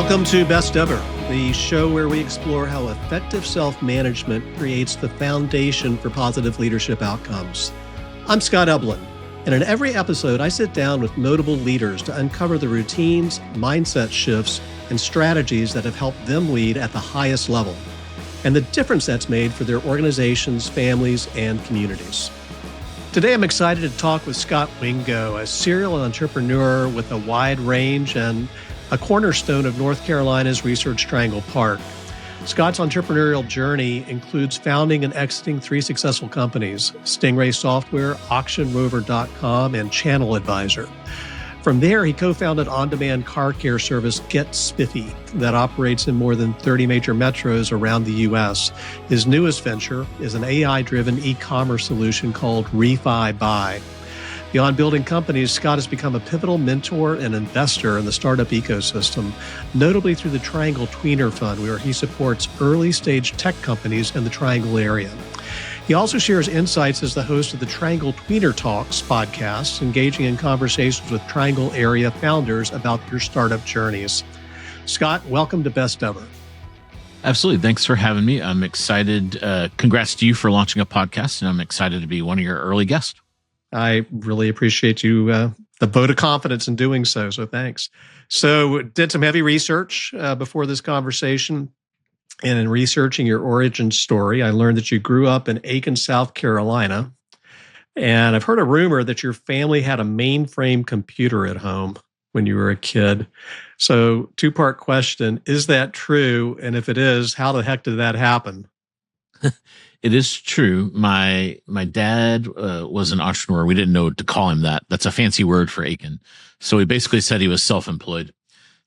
Welcome to Best Ever, the show where we explore how effective self-management creates the foundation for positive leadership outcomes. I'm Scott Eblin, and in every episode, I sit down with notable leaders to uncover the routines, mindset shifts, and strategies that have helped them lead at the highest level, and the difference that's made for their organizations, families, and communities. Today, I'm excited to talk with Scot Wingo, a serial entrepreneur with a wide range and a cornerstone of North Carolina's Research Triangle Park. Scot's entrepreneurial journey includes founding and exiting 3 successful companies: Stingray Software, AuctionRover.com, and Channel Advisor. From there, he co-founded on-demand car care service Get Spiffy that operates in more than 30 major metros around the U.S. His newest venture is an AI-driven e-commerce solution called Refi Buy. Beyond building companies, Scot has become a pivotal mentor and investor in the startup ecosystem, notably through the Triangle Tweener Fund, where he supports early-stage tech companies in the Triangle area. He also shares insights as the host of the Triangle Tweener Talks podcast, engaging in conversations with Triangle area founders about their startup journeys. Scot, welcome to Best Ever. Absolutely. Thanks for having me. I'm excited. Congrats to you for launching a podcast, and I'm excited to be one of your early guests. I really appreciate you, the vote of confidence in doing so. So thanks. So did some heavy research before this conversation. And in researching your origin story, I learned that you grew up in Aiken, South Carolina. And I've heard a rumor that your family had a mainframe computer at home when you were a kid. So 2-part question, is that true? And if it is, how the heck did that happen? It is true. My dad was an entrepreneur. We didn't know what to call him that. That's a fancy word for Aiken. So he basically said he was self-employed.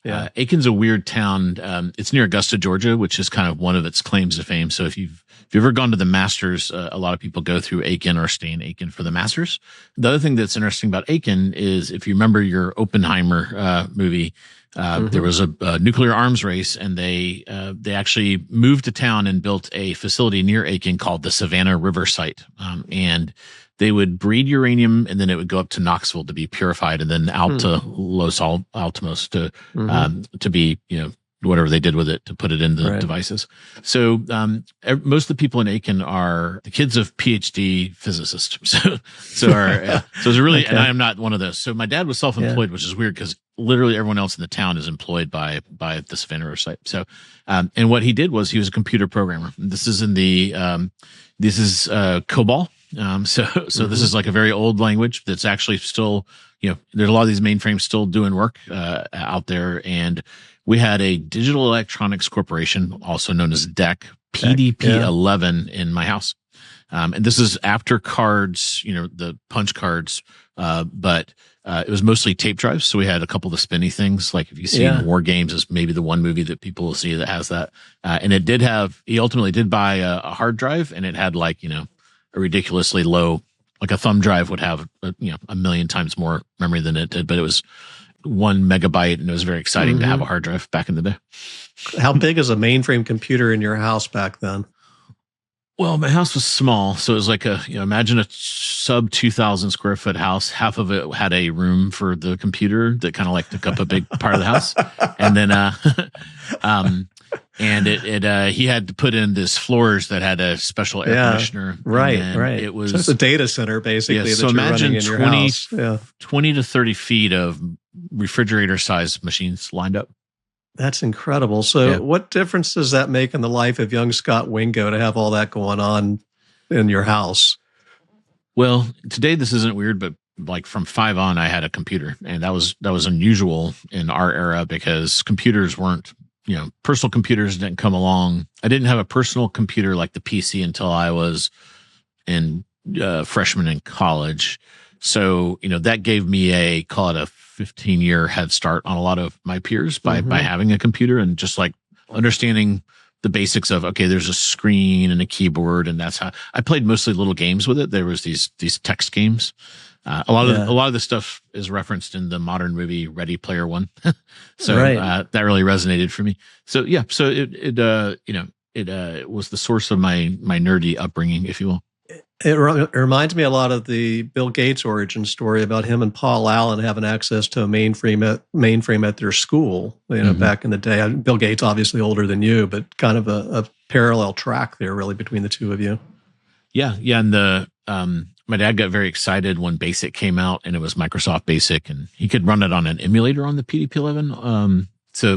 Yeah. Aiken's a weird town. It's near Augusta, Georgia, which is kind of one of its claims to fame. So if you've ever gone to the Masters, a lot of people go through Aiken or stay in Aiken for the Masters. The other thing that's interesting about Aiken is, if you remember your Oppenheimer movie, there was a nuclear arms race, and they actually moved to town and built a facility near Aiken called the Savannah River Site. And they would breed uranium, and then it would go up to Knoxville to be purified, and then out to Los Alamos to be, whatever they did with it to put it in the devices. So most of the people in Aiken are the kids of PhD physicists. So it's really, okay. And I am not one of those. So my dad was self-employed, which is weird because literally everyone else in the town is employed by the Savannah River Site. So, and what he did was he was a computer programmer. This is COBOL. So this is like a very old language that's actually still, there's a lot of these mainframes still doing work out there. And we had a Digital Electronics Corporation, also known as DEC, PDP-11 in my house. And this is after cards, the punch cards, but it was mostly tape drives. So we had a couple of the spinny things, like if you see War Games is maybe the one movie that people will see that has that. And it did have, he ultimately did buy a hard drive, and it had like, a ridiculously low, like a thumb drive would have, 1 million times more memory than it did, but it was 1 megabyte, and it was very exciting to have a hard drive back in the day. How big is a mainframe computer in your house back then? Well, my house was small, so it was like imagine a sub 2,000 square foot house. Half of it had a room for the computer that kind of like took up a big part of the house, and then he had to put in this floors that had a special air conditioner. Right. It was just a data center basically. Yeah, so imagine 20 to 30 feet of refrigerator sized machines lined up. That's incredible. So what difference does that make in the life of young Scot Wingo to have all that going on in your house? Well, today this isn't weird, but like from 5 on, I had a computer, and that was unusual in our era because computers weren't, personal computers didn't come along. I didn't have a personal computer like the PC until I was in freshman in college. So, that gave me call it a 15-year head start on a lot of my peers by having a computer and just like understanding the basics of, okay, there's a screen and a keyboard, and that's how I played mostly little games with it. There was these text games. A lot of the stuff is referenced in the modern movie Ready Player One. So that really resonated for me. So it was the source of my nerdy upbringing, if you will. It reminds me a lot of the Bill Gates origin story about him and Paul Allen having access to a mainframe at their school, back in the day. Bill Gates obviously older than you, but kind of a parallel track there really between the two of you. Yeah. Yeah. And my dad got very excited when BASIC came out, and it was Microsoft BASIC, and he could run it on an emulator on the PDP-11.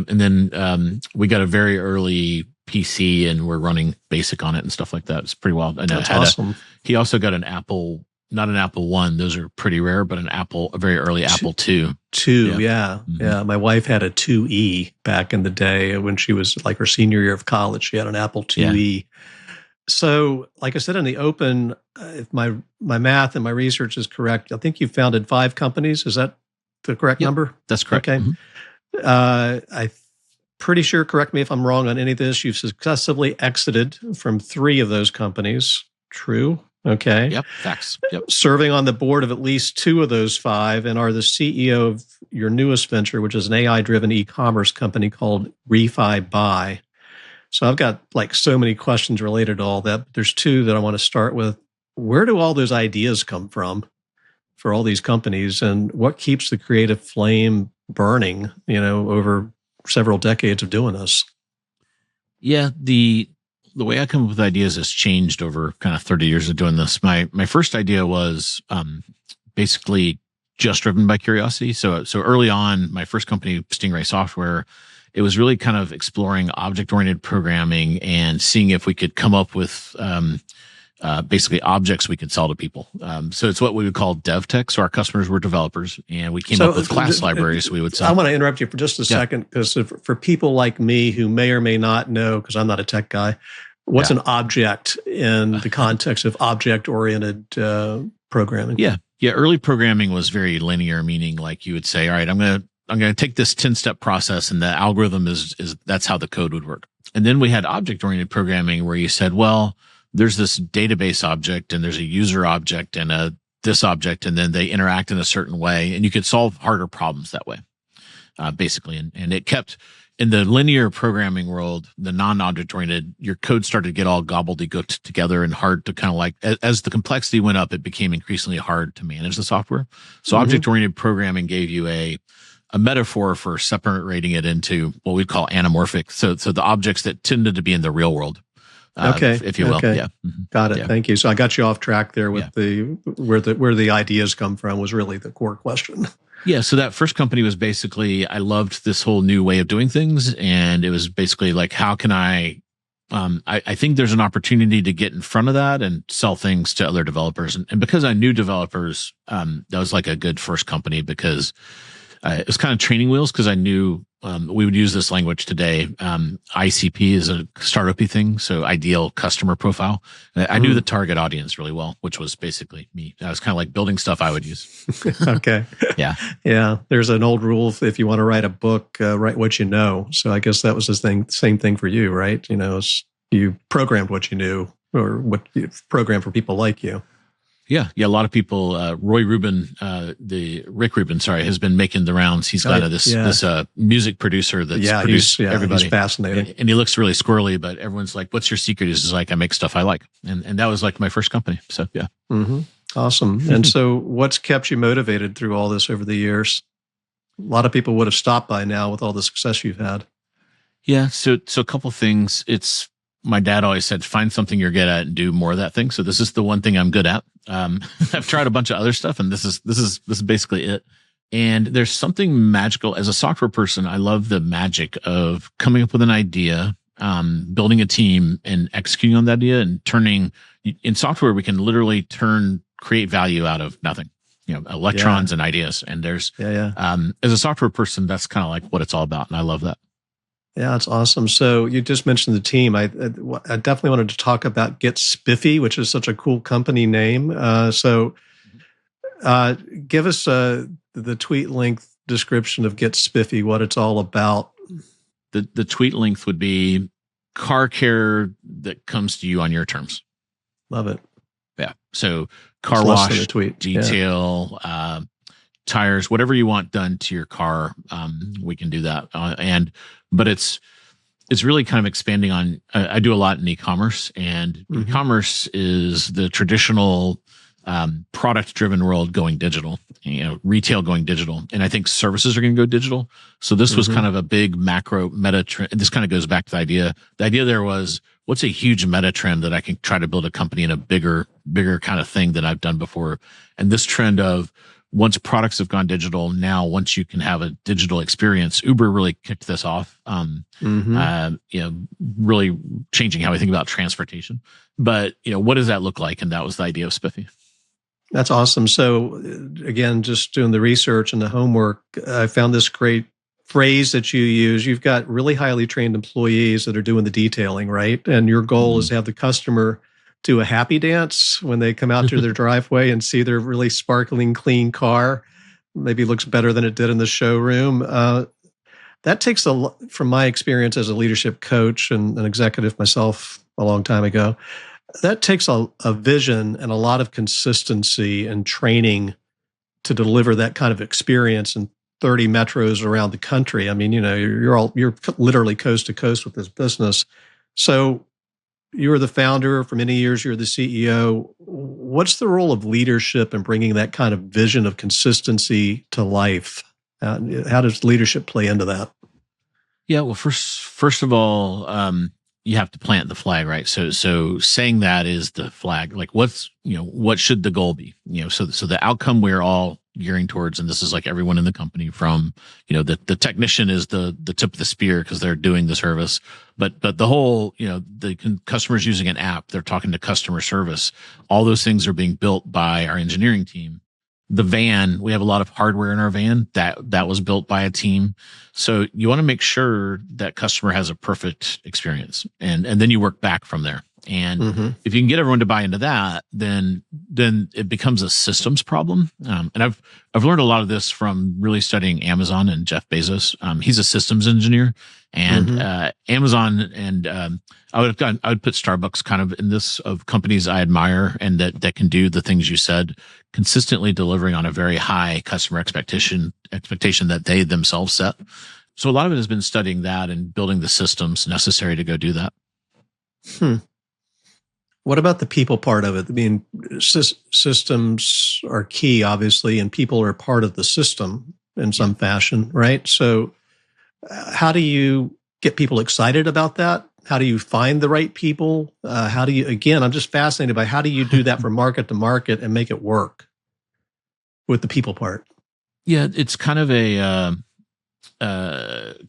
And then we got a very early PC, and we're running BASIC on it and stuff like that. It's pretty wild. And that's awesome. He also got an Apple, not an Apple One. Those are pretty rare, but a very early Apple II. Yeah. Yeah. My wife had a 2E back in the day when she was like her senior year of college. She had an Apple IIe. So, like I said in the open, if my math and my research is correct, I think you founded 5 companies. Is that the correct number? That's correct. Okay. I'm pretty sure, correct me if I'm wrong on any of this, you've successfully exited from 3 of those companies. True? Okay. Yep. Facts. Yep. Serving on the board of at least 2 of those 5, and are the CEO of your newest venture, which is an AI-driven e-commerce company called Refi Buy. So I've got like so many questions related to all that, but there's 2 that I want to start with. Where do all those ideas come from for all these companies, and what keeps the creative flame burning, over several decades of doing this? Yeah. The way I come up with ideas has changed over kind of 30 years of doing this. My first idea was basically just driven by curiosity. So early on, my first company, Stingray Software, it was really kind of exploring object-oriented programming and seeing if we could come up with basically objects we could sell to people. So it's what we would call dev tech. So our customers were developers, and we came up with class libraries we would sell. I want to interrupt you for just a second, because for people like me who may or may not know, because I'm not a tech guy, what's an object in the context of object-oriented programming? Yeah. Early programming was very linear, meaning like you would say, all right, I'm going to take this 10-step process, and the algorithm is that's how the code would work. And then we had object-oriented programming where you said, well, there's this database object, and there's a user object and this object, and then they interact in a certain way, and you could solve harder problems that way, basically. And it kept, in the linear programming world, the non-object oriented, your code started to get all gobbledygooked together and hard to kind of like, as the complexity went up, it became increasingly hard to manage the software. So object-oriented programming gave you a metaphor for separating it into what we'd call anamorphic. So the objects that tended to be in the real world. If you will. Okay. Yeah. Got it. Yeah. Thank you. So I got you off track there with where the ideas come from was really the core question. Yeah. So that first company was basically, I loved this whole new way of doing things. And it was basically like, how can I think there's an opportunity to get in front of that and sell things to other developers. And because I knew developers, that was like a good first company, because it was kind of training wheels, because I knew we would use this language today. ICP is a startup-y thing, so ideal customer profile. I knew the target audience really well, which was basically me. I was kind of like building stuff I would use. Okay. Yeah. Yeah. There's an old rule: if you want to write a book, write what you know. So I guess that was the same thing for you, right? You programmed what you knew, or what you programmed for people like you. Yeah. A lot of people, Rick Rubin, has been making the rounds. He's got this music producer that's produced everybody. He's fascinating. And he looks really squirrely, but everyone's like, what's your secret? He's like, I make stuff I like. And that was like my first company. So, yeah. Mm-hmm. Awesome. And so what's kept you motivated through all this over the years? A lot of people would have stopped by now with all the success you've had. Yeah. So a couple things. My dad always said, find something you're good at and do more of that thing. So this is the one thing I'm good at. I've tried a bunch of other stuff, and this is basically it. And there's something magical as a software person. I love the magic of coming up with an idea, building a team, and executing on that idea, and turning in software. We can literally create value out of nothing, electrons and ideas. And there's, as a software person, that's kind of like what it's all about. And I love that. Yeah, that's awesome. So you just mentioned the team. I definitely wanted to talk about Get Spiffy, which is such a cool company name. So give us the tweet length description of Get Spiffy, what it's all about. The tweet length would be car care that comes to you on your terms. Love it. Yeah. So car wash, tweet. detail, tires, whatever you want done to your car, we can do that. But it's really kind of expanding on. I do a lot in e-commerce, and e-commerce is the traditional product-driven world going digital. Retail going digital, and I think services are going to go digital. So this was kind of a big macro meta trend. This kind of goes back to the idea. The idea there was, what's a huge meta trend that I can try to build a company in a bigger kind of thing than I've done before. And this trend of, once products have gone digital, now once you can have a digital experience, Uber really kicked this off. Really changing how we think about transportation. But what does that look like? And that was the idea of Spiffy. That's awesome. So again, just doing the research and the homework, I found this great phrase that you use. You've got really highly trained employees that are doing the detailing, right? And your goal is to have the customer do a happy dance when they come out to their driveway and see their really sparkling, clean car. Maybe looks better than it did in the showroom. That takes from my experience as a leadership coach and an executive myself a long time ago, that takes a vision and a lot of consistency and training to deliver that kind of experience in 30 metros around the country. I mean, you're literally coast to coast with this business. So you were the founder for many years. You're the CEO. What's the role of leadership in bringing that kind of vision of consistency to life? How does leadership play into that? Yeah, well, first of all, you have to plant the flag, right? So saying that is the flag. Like, what should the goal be? So the outcome we're all gearing towards, and this is like everyone in the company, from the technician is the tip of the spear because they're doing the service, but the whole the customers using an app, they're talking to customer service. All those things are being built by our engineering team. The van, we have a lot of hardware in our van that was built by a team. So you want to make sure that customer has a perfect experience, and then you work back from there. And if you can get everyone to buy into that, then it becomes a systems problem. And I've learned a lot of this from really studying Amazon and Jeff Bezos. He's a systems engineer, and Amazon and I would put Starbucks kind of in this, of companies I admire and that can do the things you said, consistently delivering on a very high customer expectation that they themselves set. So a lot of it has been studying that and building the systems necessary to go do that. What about the people part of it? I mean, systems are key, obviously, and people are part of the system in some fashion, right? So how do you get people excited about that? How do you find the right people? I'm just fascinated by how do you do that from market to market and make it work with the people part? Yeah, it's kind of a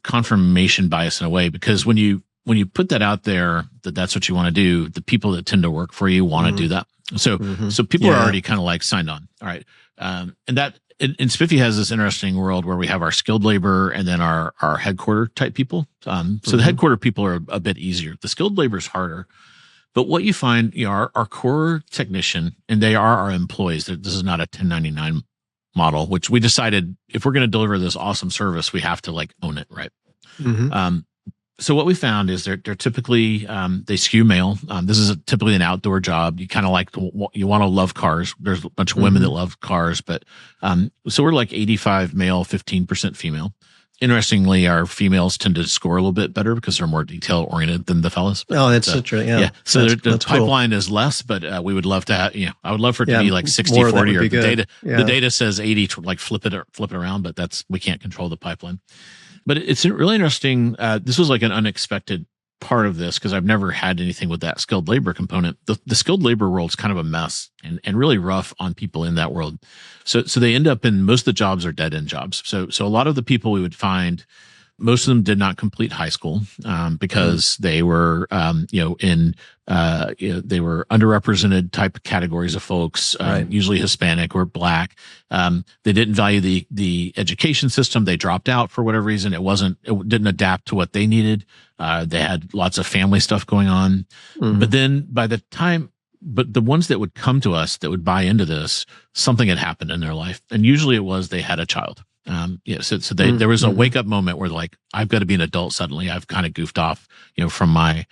confirmation bias in a way, because when you put that out there, that's what you want to do, the people that tend to work for you want to do that. So people are already kind of like signed on. All right. And Spiffy has this interesting world where we have our skilled labor and then our headquarter type people. So the headquarter people are a bit easier. The skilled labor is harder. But what you find, our core technician, and they are our employees. This is not a 1099 model, which we decided if we're going to deliver this awesome service, we have to like own it, right? So what we found is they're typically, they skew male. This is typically an outdoor job. You kind of you want to love cars. There's a bunch of women that love cars, but, so we're like 85 male, 15% female. Interestingly, our females tend to score a little bit better because they're more detail oriented than the fellas. Oh, that's true. Yeah. So the pipeline is less, but we would love to have, I would love for it to be like 60, 40, or the data says 80 to like flip it around, but we can't control the pipeline. But it's really interesting. This was like an unexpected part of this because I've never had anything with that skilled labor component. The skilled labor world's kind of a mess and really rough on people in that world. So they end up in, most of the jobs are dead end jobs. So a lot of the people we would find, most of them did not complete high school because they were, they were underrepresented type categories of folks, usually Hispanic or Black. They didn't value the education system. They dropped out for whatever reason. It didn't adapt to what they needed. They had lots of family stuff going on. But then but the ones that would come to us that would buy into this, something had happened in their life. And usually it was they had a child. There was a wake up moment where like, I've got to be an adult suddenly. I've kind of goofed off, from my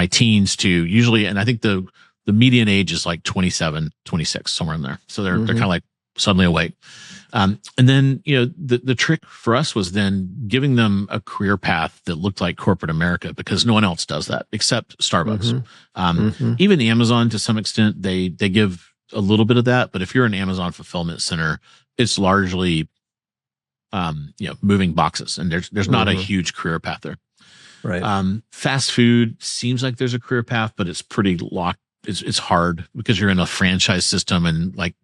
teens to usually, and I think the median age is like 27, 26, somewhere in there. So they're kind of like suddenly awake. And then, the trick for us was then giving them a career path that looked like corporate America, because no one else does that except Starbucks. Even Amazon, to some extent, they give a little bit of that. But if you're an Amazon fulfillment center, it's largely, moving boxes, and there's not a huge career path there. Right. Fast food seems like there's a career path, but it's pretty locked. It's hard because you're in a franchise system, and like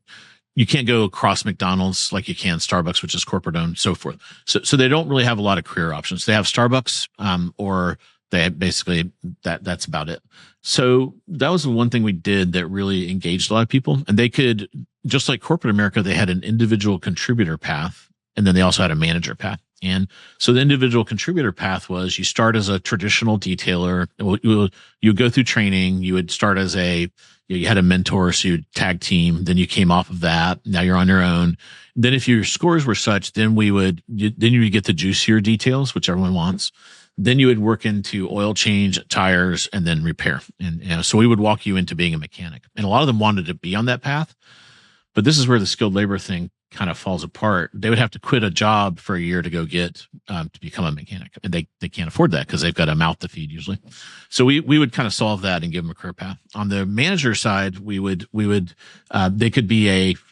you can't go across McDonald's like you can Starbucks, which is corporate owned, so forth. So they don't really have a lot of career options. They have Starbucks, or they basically that's about it. So that was the one thing we did that really engaged a lot of people, and they could, just like corporate America, they had an individual contributor path, and then they also had a manager path. And so the individual contributor path was, you start as a traditional detailer. You go through training. You would start as you had a mentor, so you'd tag team. Then you came off of that. Now you're on your own. Then if your scores were such, then you would get the juicier details, which everyone wants. Then you would work into oil change, tires, and then repair. And so we would walk you into being a mechanic. And a lot of them wanted to be on that path. But this is where the skilled labor thing kind of falls apart. They would have to quit a job for a year to go get to become a mechanic, and they can't afford that because they've got a mouth to feed usually. So we would kind of solve that and give them a career path. On the manager side, we would they could be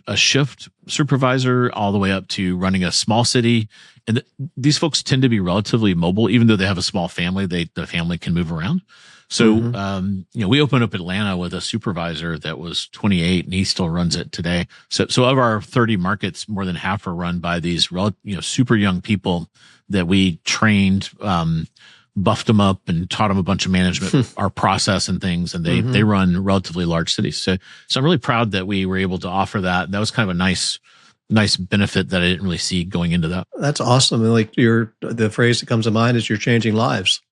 a shift supervisor all the way up to running a small city. And these folks tend to be relatively mobile, even though they have a small family. The family can move around. So, we opened up Atlanta with a supervisor that was 28, and he still runs it today. So of our 30 markets, more than half are run by these, super young people that we trained, buffed them up and taught them a bunch of management, our process and things. And they run relatively large cities. So I'm really proud that we were able to offer that. That was kind of a nice benefit that I didn't really see going into that. That's awesome. And like the phrase that comes to mind is, you're changing lives.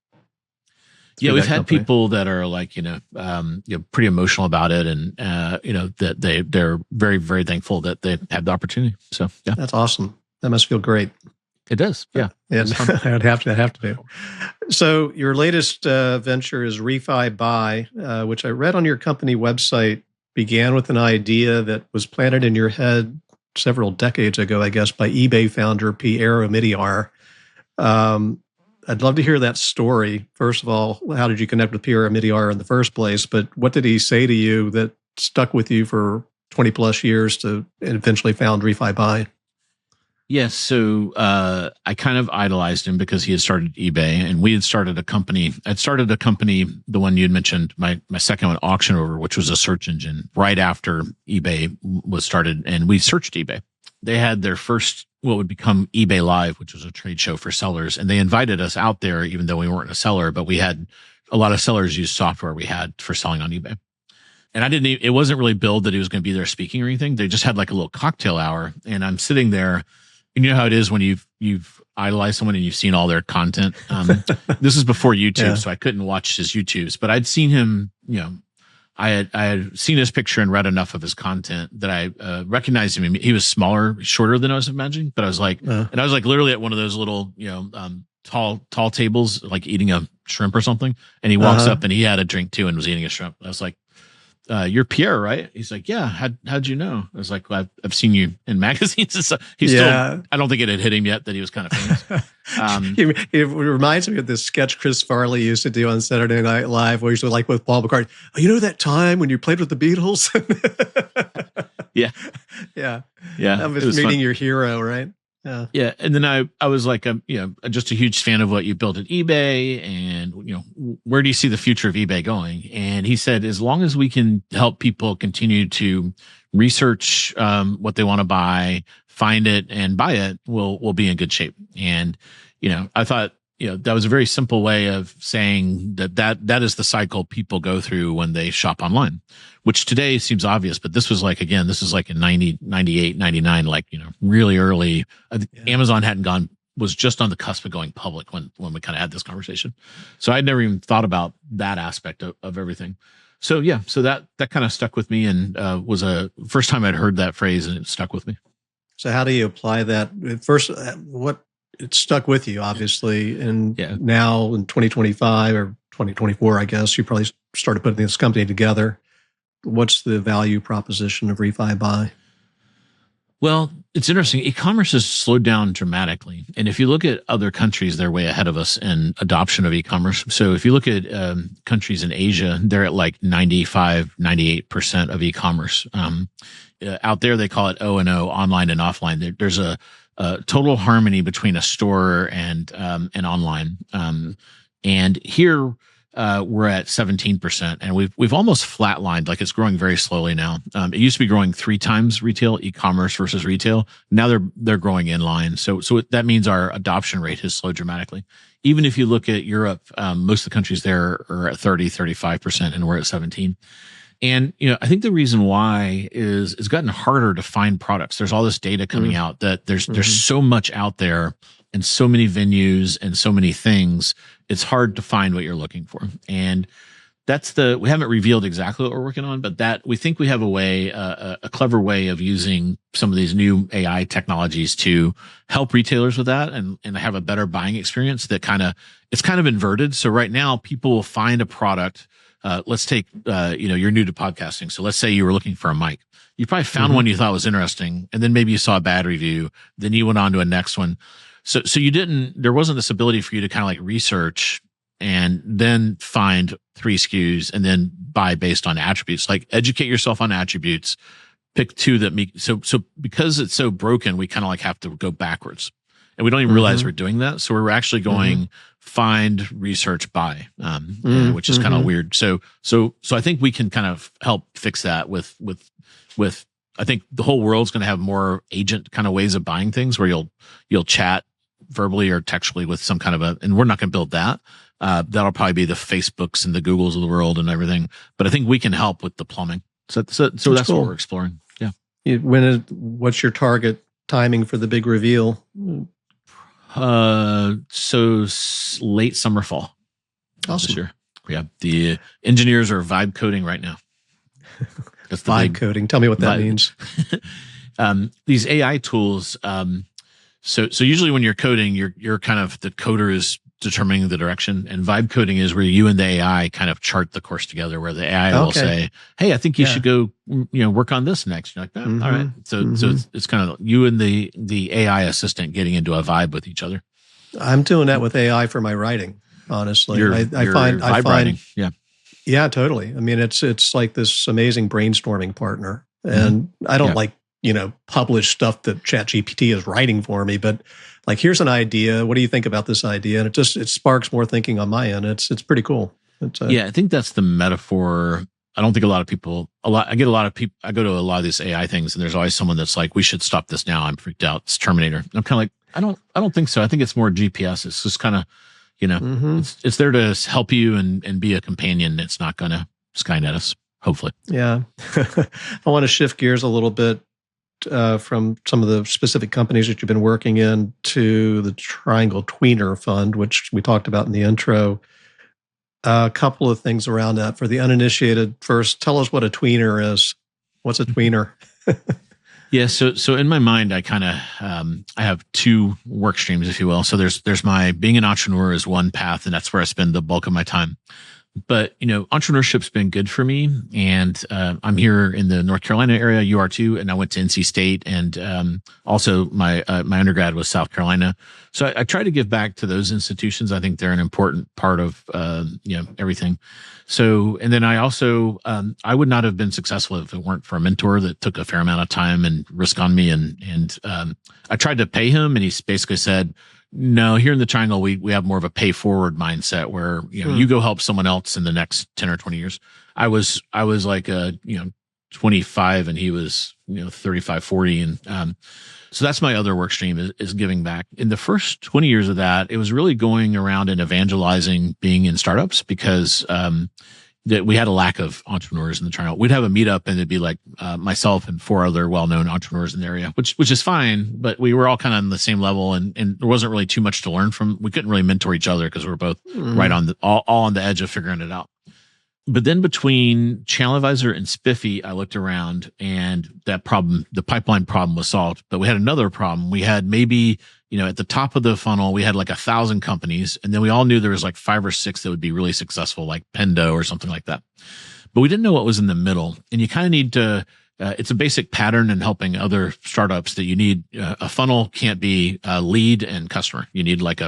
Yeah, we've had people that are like, pretty emotional about it, and that they're very, very thankful that they had the opportunity. So yeah, that's awesome. That must feel great. It does. Yeah, I'd have to do. So your latest venture is Refi Buy, which I read on your company website began with an idea that was planted in your head several decades ago, I guess, by eBay founder Pierre Omidyar. I'd love to hear that story. First of all, how did you connect with Pierre Omidyar in the first place? But what did he say to you that stuck with you for 20 plus years to eventually found Refi Buy? Yes. So I kind of idolized him because he had started eBay, and we had started a company. I'd started a company, the one you had mentioned, my second one, Auction Over, which was a search engine right after eBay was started, and we searched eBay. They had their first, what would become eBay Live, which was a trade show for sellers. And they invited us out there, even though we weren't a seller, but we had a lot of sellers use software we had for selling on eBay. And it wasn't really billed that he was going to be there speaking or anything. They just had like a little cocktail hour, and I'm sitting there, and you know how it is when you've idolized someone and you've seen all their content. This is before YouTube, so I couldn't watch his YouTubes, but I'd seen him, I had seen his picture and read enough of his content that I recognized him. He was smaller, shorter than I was imagining, but I was like, and I was like literally at one of those little, tall tables, like eating a shrimp or something. And he walks up, and he had a drink too and was eating a shrimp. I was like, "You're Pierre, right?" He's like, "Yeah." How'd you know? I was like, "Well, I've seen you in magazines and stuff." Still, I don't think it had hit him yet that he was kind of famous. It reminds me of this sketch Chris Farley used to do on Saturday Night Live, where he used to, like, with Paul McCartney, "Oh, you know that time when you played with the Beatles?" Yeah. That was meeting your hero, right? Yeah. And then I was like, just a huge fan of what you built at eBay, and, where do you see the future of eBay going? And he said, as long as we can help people continue to research what they want to buy, find it and buy it, we'll be in good shape. And, I thought, that was a very simple way of saying that is the cycle people go through when they shop online, which today seems obvious, but this was like, again, this is like in 90, 98, 99, like, really early. Amazon was just on the cusp of going public when we kind of had this conversation. So I'd never even thought about that aspect of everything. So yeah, so that kind of stuck with me, and was a first time I'd heard that phrase, and it stuck with me. So how do you apply that? First, it stuck with you, obviously, and now in 2025 or 2024, I guess, you probably started putting this company together. What's the value proposition of Refi Buy? Well, It's interesting. E-commerce has slowed down dramatically. And if you look at other countries, they're way ahead of us in adoption of e-commerce. So if you look at countries in Asia, they're at like 95, 98% of e-commerce. Out there, they call it O&O, online and offline. There's a total harmony between a store and online. And here, we're at 17%, and we've almost flatlined. Like, it's growing very slowly now. It used to be growing 3 times retail, e-commerce versus retail. Now they're growing in line. So that means our adoption rate has slowed dramatically. Even if you look at Europe, most of the countries there are at 30, 35%, and we're at 17. And, I think the reason why is it's gotten harder to find products. There's all this data coming out that there's so much out there and so many venues and so many things. It's hard to find what you're looking for. And we haven't revealed exactly what we're working on, but that we think we have a clever way of using some of these new AI technologies to help retailers with that and have a better buying experience it's kind of inverted. So right now people will find a product. Let's take, you're new to podcasting. So let's say you were looking for a mic. You probably found one you thought was interesting, and then maybe you saw a bad review. Then you went on to a next one. So there wasn't this ability for you to kind of like research and then find 3 SKUs and then buy based on attributes. Like, educate yourself on attributes, pick 2 that make, so because it's so broken, we kind of like have to go backwards, and we don't even realize we're doing that. So we're actually going find, research, buy, which is kind of weird. So I think we can kind of help fix that with, I think the whole world's going to have more agent kind of ways of buying things, where you'll chat verbally or textually with some kind of and we're not going to build that. That'll probably be the Facebooks and the Googles of the world and everything. But I think we can help with the plumbing. So that's cool. What we're exploring. Yeah. What's your target timing for the big reveal? So late summer, fall. Awesome. This year. Yeah. The engineers are vibe coding right now. That's the vibe coding. Tell me what that means. These AI tools. So usually when you're coding, you're kind of, the coder is determining the direction, and vibe coding is where you and the AI kind of chart the course together, where the AI will say, "Hey, I think you should go, work on this next." You're like, "Oh, all right." So it's kind of you and the AI assistant getting into a vibe with each other. I'm doing that with AI for my writing. Honestly, I find writing. Yeah, totally. I mean, it's like this amazing brainstorming partner, and I don't publish stuff that ChatGPT is writing for me, but like, here's an idea. What do you think about this idea? And it sparks more thinking on my end. It's pretty cool. I think that's the metaphor. I don't think I get a lot of people, I go to a lot of these AI things, and there's always someone that's like, we should stop this now. I'm freaked out. It's Terminator. And I'm kind of like, I don't think so. I think it's more GPS. It's just kind of, it's there to help you and be a companion. It's not going to Skynet us, hopefully. Yeah. I want to shift gears a little bit from some of the specific companies that you've been working in to the Triangle Tweener Fund, which we talked about in the intro. A couple of things around that for the uninitiated. First, tell us what a tweener is. What's a tweener? Yeah. So in my mind, I kind of, I have 2 work streams, if you will. So there's my being an entrepreneur is one path, and that's where I spend the bulk of my time. But, entrepreneurship's been good for me. And I'm here in the North Carolina area. You are too. And I went to NC State. And also my undergrad was South Carolina. So I try to give back to those institutions. I think they're an important part of, everything. So, and then I also, I would not have been successful if it weren't for a mentor that took a fair amount of time and risk on me. And I tried to pay him, and he basically said, no, here in the Triangle, we have more of a pay forward mindset where, you go help someone else in the next 10 or 20 years. I was like, 25, and he was, 35, 40. And, so that's my other work stream is giving back. In the first 20 years of that, it was really going around and evangelizing being in startups, because, that we had a lack of entrepreneurs in the Triangle. We'd have a meetup, and it'd be like myself and 4 other well-known entrepreneurs in the area, which is fine, but we were all kind of on the same level, and there wasn't really too much to learn from. We couldn't really mentor each other because we were both right on all on the edge of figuring it out. But then between Channel Advisor and Spiffy, I looked around, and that problem, the pipeline problem, was solved. But we had another problem. We had maybe, at the top of the funnel, we had like 1,000 companies, and then we all knew there was like 5 or 6 that would be really successful, like Pendo or something like that. But we didn't know what was in the middle. And you kind of need to, it's a basic pattern in helping other startups that you need a funnel can't be lead and customer. You need like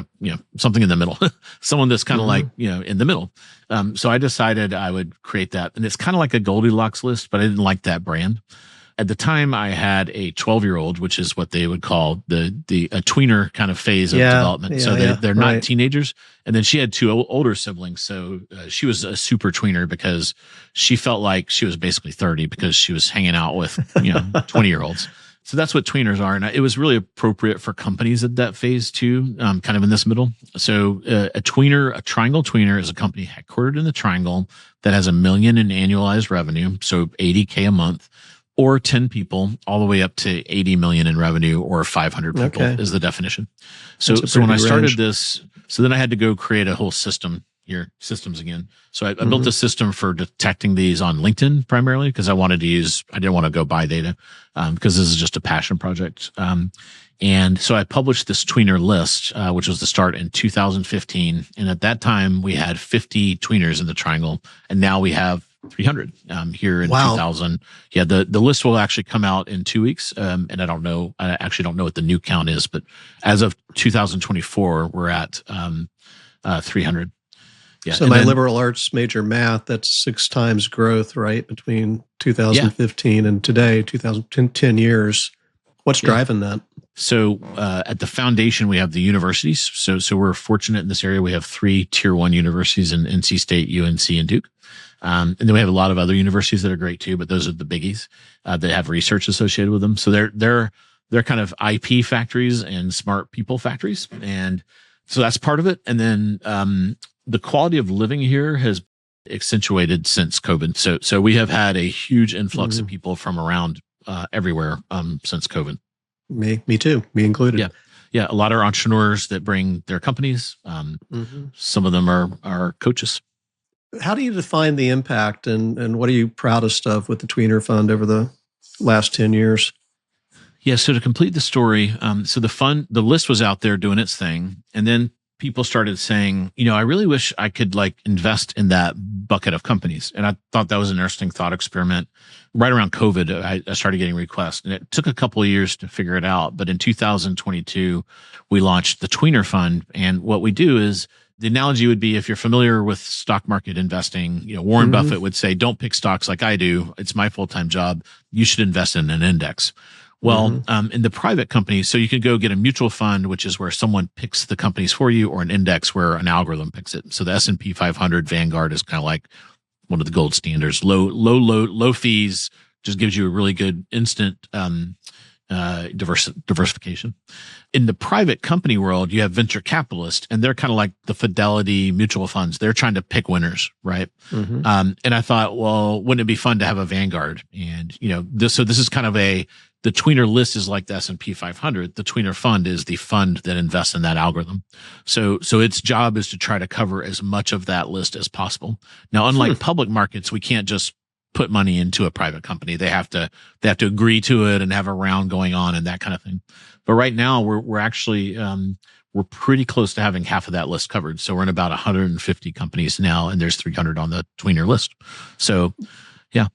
something in the middle, someone that's kind of like, in the middle. So I decided I would create that. And it's kind of like a Goldilocks list, but I didn't like that brand. At the time, I had a 12-year-old, which is what they would call a tweener kind of phase of development. So they're not teenagers. And then she had two older siblings. So she was a super tweener because she felt like she was basically 30 because she was hanging out with 20-year-olds. So that's what tweeners are. And it was really appropriate for companies at that phase too, kind of in this middle. So a Triangle Tweener is a company headquartered in the Triangle that has $1 million in annualized revenue, so $80K a month, or 10 people, all the way up to 80 million in revenue, or 500 people is the definition. So when I started this, so then I had to go create a whole system here, systems again. So I built a system for detecting these on LinkedIn primarily because I didn't want to go buy data because this is just a passion project. And so I published this tweener list, which was the start in 2015. And at that time we had 50 tweeners in the Triangle, and now we have 300 here in 2000. Yeah, the list will actually come out in 2 weeks. And I actually don't know what the new count is, but as of 2024, we're at 300. Yeah. So my liberal arts major math, that's 6 times growth, right? Between 2015 and today, 10 years. What's driving that? So at the foundation, we have the universities. So we're fortunate in this area. We have 3 tier 1 universities in NC State, UNC, and Duke. And then we have a lot of other universities that are great too, but those are the biggies that have research associated with them. So they're kind of IP factories and smart people factories. And so that's part of it. And then the quality of living here has accentuated since COVID. So we have had a huge influx of people from around everywhere since COVID. Me too, me included. Yeah. A lot of entrepreneurs that bring their companies. Some of them are coaches. How do you define the impact, and what are you proudest of with the Tweener Fund over the last 10 years? Yeah. So to complete the story, so the list was out there doing its thing, and then people started saying, I really wish I could like invest in that bucket of companies. And I thought that was an interesting thought experiment. Right around COVID, I started getting requests, and it took a couple of years to figure it out. But in 2022, we launched the Tweener Fund. And what we do is, the analogy would be, if you're familiar with stock market investing, Warren Buffett would say, don't pick stocks like I do. It's my full-time job. You should invest in an index. Well, in the private company, so you could go get a mutual fund, which is where someone picks the companies for you, or an index where an algorithm picks it. So the S&P 500 Vanguard is kind of like one of the gold standards. Low fees, just gives you a really good instant diversification. In the private company world, you have venture capitalists, and they're kind of like the Fidelity mutual funds. They're trying to pick winners, right? And I thought, well, wouldn't it be fun to have a Vanguard? And this is kind of the Tweener list is like the S&P 500. The Tweener Fund is the fund that invests in that algorithm. So its job is to try to cover as much of that list as possible. Now, unlike public markets, we can't just put money into a private company. They have to agree to it and have a round going on and that kind of thing. But right now we're actually we're pretty close to having half of that list covered. So we're in about 150 companies now, and there's 300 on the Tweener list. So yeah,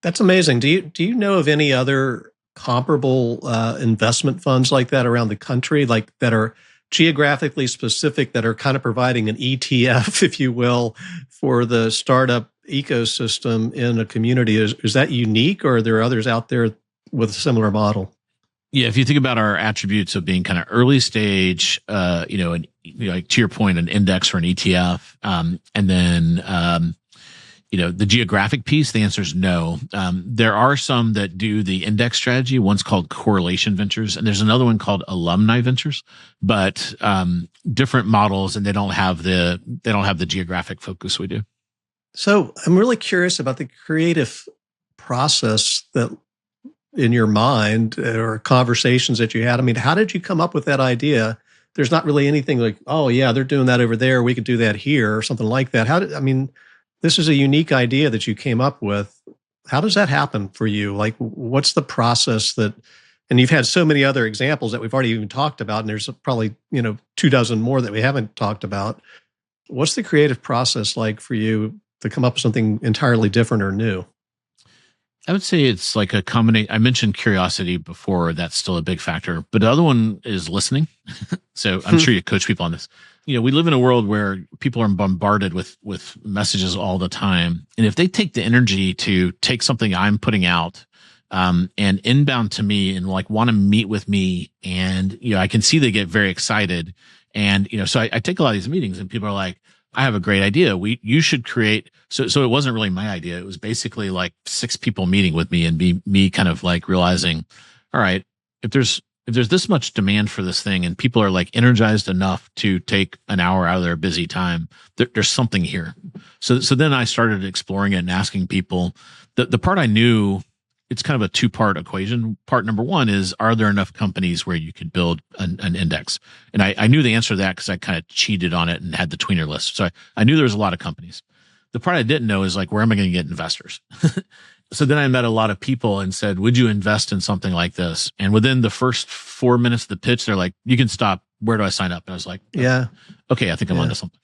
that's amazing. Do you know of any other comparable investment funds like that around the country, like that are geographically specific, that are kind of providing an ETF, if you will, for the startup ecosystem in a community? Is that unique, or are there others out there with a similar model? Yeah, if you think about our attributes of being kind of early stage, like to your point, an index or an ETF, and then the geographic piece, the answer is no. There are some that do the index strategy. One's called Correlation Ventures, and there's another one called Alumni Ventures, but different models, and they don't have the geographic focus we do. So I'm really curious about the creative process that in your mind, or conversations that you had. I mean, how did you come up with that idea? There's not really anything like, oh yeah, they're doing that over there, we could do that here, or something like that. This is a unique idea that you came up with. How does that happen for you? Like, what's the process and you've had so many other examples that we've already even talked about, and there's probably, 24 more that we haven't talked about. What's the creative process like for you to come up with something entirely different or new? I would say it's like a combination. I mentioned curiosity before. That's still a big factor. But the other one is listening. So I'm sure you coach people on this. We live in a world where people are bombarded with messages all the time. And if they take the energy to take something I'm putting out and inbound to me and like want to meet with me, and I can see they get very excited. And so I take a lot of these meetings, and people are like, I have a great idea. You should create. So it wasn't really my idea. It was basically like 6 people meeting with me and me kind of like realizing, all right, if there's this much demand for this thing and people are like energized enough to take an hour out of their busy time, there's something here. So then I started exploring it and asking people. The part I knew, it's kind of a 2-part equation. Part number 1 is, are there enough companies where you could build an index? And I knew the answer to that because I kind of cheated on it and had the tweener list. So I knew there was a lot of companies. The part I didn't know is like, where am I going to get investors? So then I met a lot of people and said, would you invest in something like this? And within the first 4 minutes of the pitch, they're like, you can stop. Where do I sign up? And I was like, okay, I think I'm onto something.